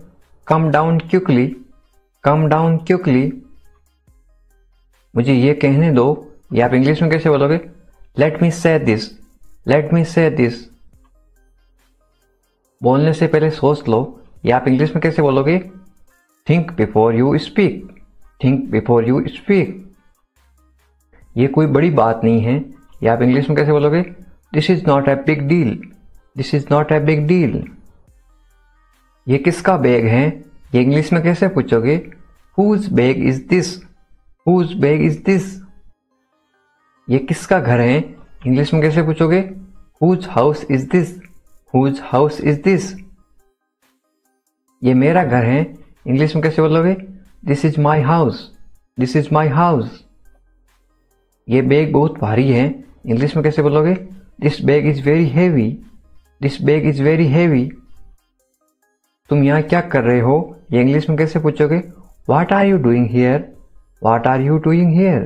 Come down quickly, come down quickly. मुझे ये कहने दो, या आप इंग्लिश में कैसे बोलोगे? लेट मी से दिस, लेट मी से दिस। बोलने से पहले सोच लो, या आप इंग्लिश में कैसे बोलोगे? Think before you speak, think before you speak. ये कोई बड़ी बात नहीं है, या आप इंग्लिश में कैसे बोलोगे? This is not a big deal, this is not a big deal. ये किसका बैग है, ये इंग्लिश में कैसे पूछोगे? Whose bag is this, whose bag is this. ये किसका घर है, इंग्लिश में कैसे पूछोगे? Whose house is this, whose house is this. ये मेरा घर है, इंग्लिश में कैसे बोलोगे? This is my house, this is my house. ये बैग बहुत भारी है, इंग्लिश में कैसे बोलोगे? This bag is very heavy, this bag is very heavy. तुम यहाँ क्या कर रहे हो, ये इंग्लिश में कैसे पूछोगे? What are you doing here, what are you doing here.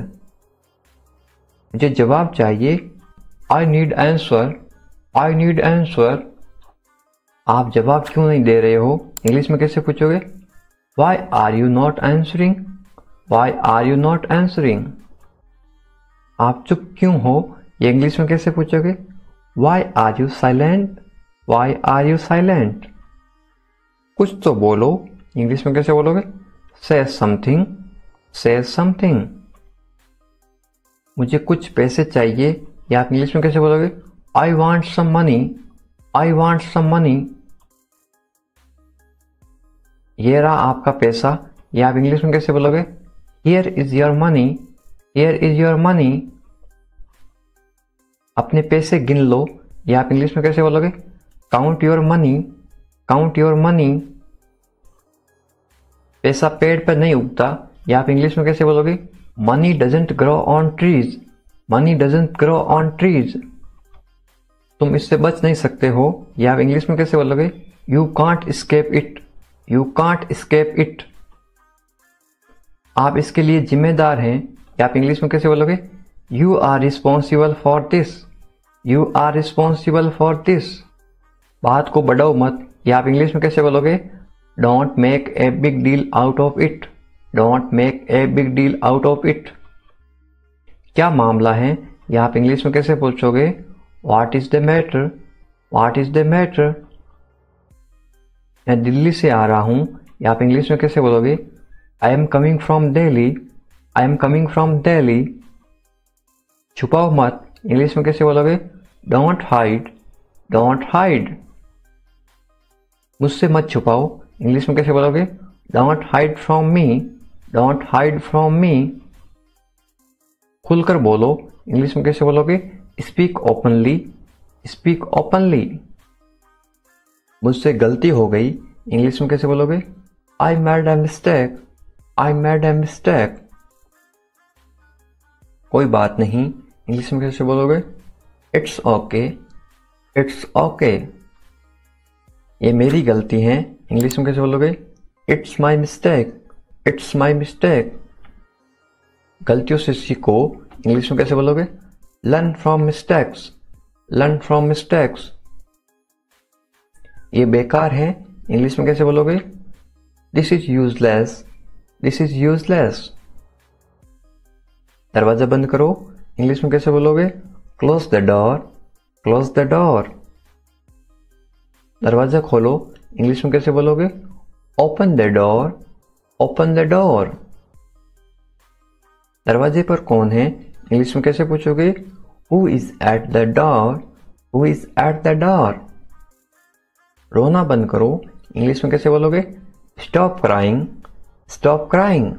मुझे जवाब चाहिए, I need answer, I need answer. आप जवाब क्यों नहीं दे रहे हो, इंग्लिश में कैसे पूछोगे? Why are you not answering, why are you not answering. आप चुप क्यों हो, ये इंग्लिश में कैसे पूछोगे? Why are you silent, why are you silent. कुछ तो बोलो, इंग्लिश में कैसे बोलोगे? से समथिंग, से समथिंग। मुझे कुछ पैसे चाहिए, या आप इंग्लिश में कैसे बोलोगे? I want some money, I want some money. ये रहा आपका पैसा, या आप इंग्लिश में कैसे बोलोगे? Here is your money, here is your money. अपने पैसे गिन लो, या आप इंग्लिश में कैसे बोलोगे? Count your money, count your money. पैसा पेड़ पर नहीं उगता, या आप इंग्लिश में कैसे बोलोगे? Money doesn't grow on trees, money doesn't grow on trees. तुम इससे बच नहीं सकते हो, या आप इंग्लिश में कैसे बोलोगे? You can't escape it, you can't escape it. आप इसके लिए जिम्मेदार हैं, या आप इंग्लिश में कैसे बोलोगे? You are responsible for this, you are responsible for this. बात को बढ़ाओ मत, या आप इंग्लिश में कैसे बोलोगे? Don't make a big deal out of it, don't make a big deal out of it. क्या मामला है, या आप इंग्लिश में कैसे पूछोगे? What is the matter, what is the matter. मैं दिल्ली से आ रहा हूं, या आप इंग्लिश में कैसे बोलोगे? I am coming from Delhi, I am coming from Delhi. छुपाओ मत, इंग्लिश में कैसे बोलोगे? Don't hide, don't hide. मुझसे मत छुपाओ, इंग्लिश में कैसे बोलोगे? Don't hide from me, don't hide from me. खुलकर बोलो, इंग्लिश में कैसे बोलोगे? Speak openly, speak openly. मुझसे गलती हो गई, इंग्लिश में कैसे बोलोगे? I made a mistake, I made a mistake. कोई बात नहीं, इंग्लिश में कैसे बोलोगे? It's okay, it's okay. ये मेरी गलती है, इंग्लिश में कैसे बोलोगे? It's my mistake, it's my mistake. गलतियों से सीखो, इंग्लिश में कैसे बोलोगे? Learn from mistakes, learn from mistakes. ये बेकार है, इंग्लिश में कैसे बोलोगे? This is useless, this is useless. दरवाजा बंद करो, इंग्लिश में कैसे बोलोगे? Close the door, close the door. दरवाजा खोलो, इंग्लिश में कैसे बोलोगे? Open the door, open the door. दरवाजे पर कौन है, इंग्लिश में कैसे पूछोगे? Who is at the door, who is at the door. रोना बंद करो, इंग्लिश में कैसे बोलोगे? Stop crying, stop crying.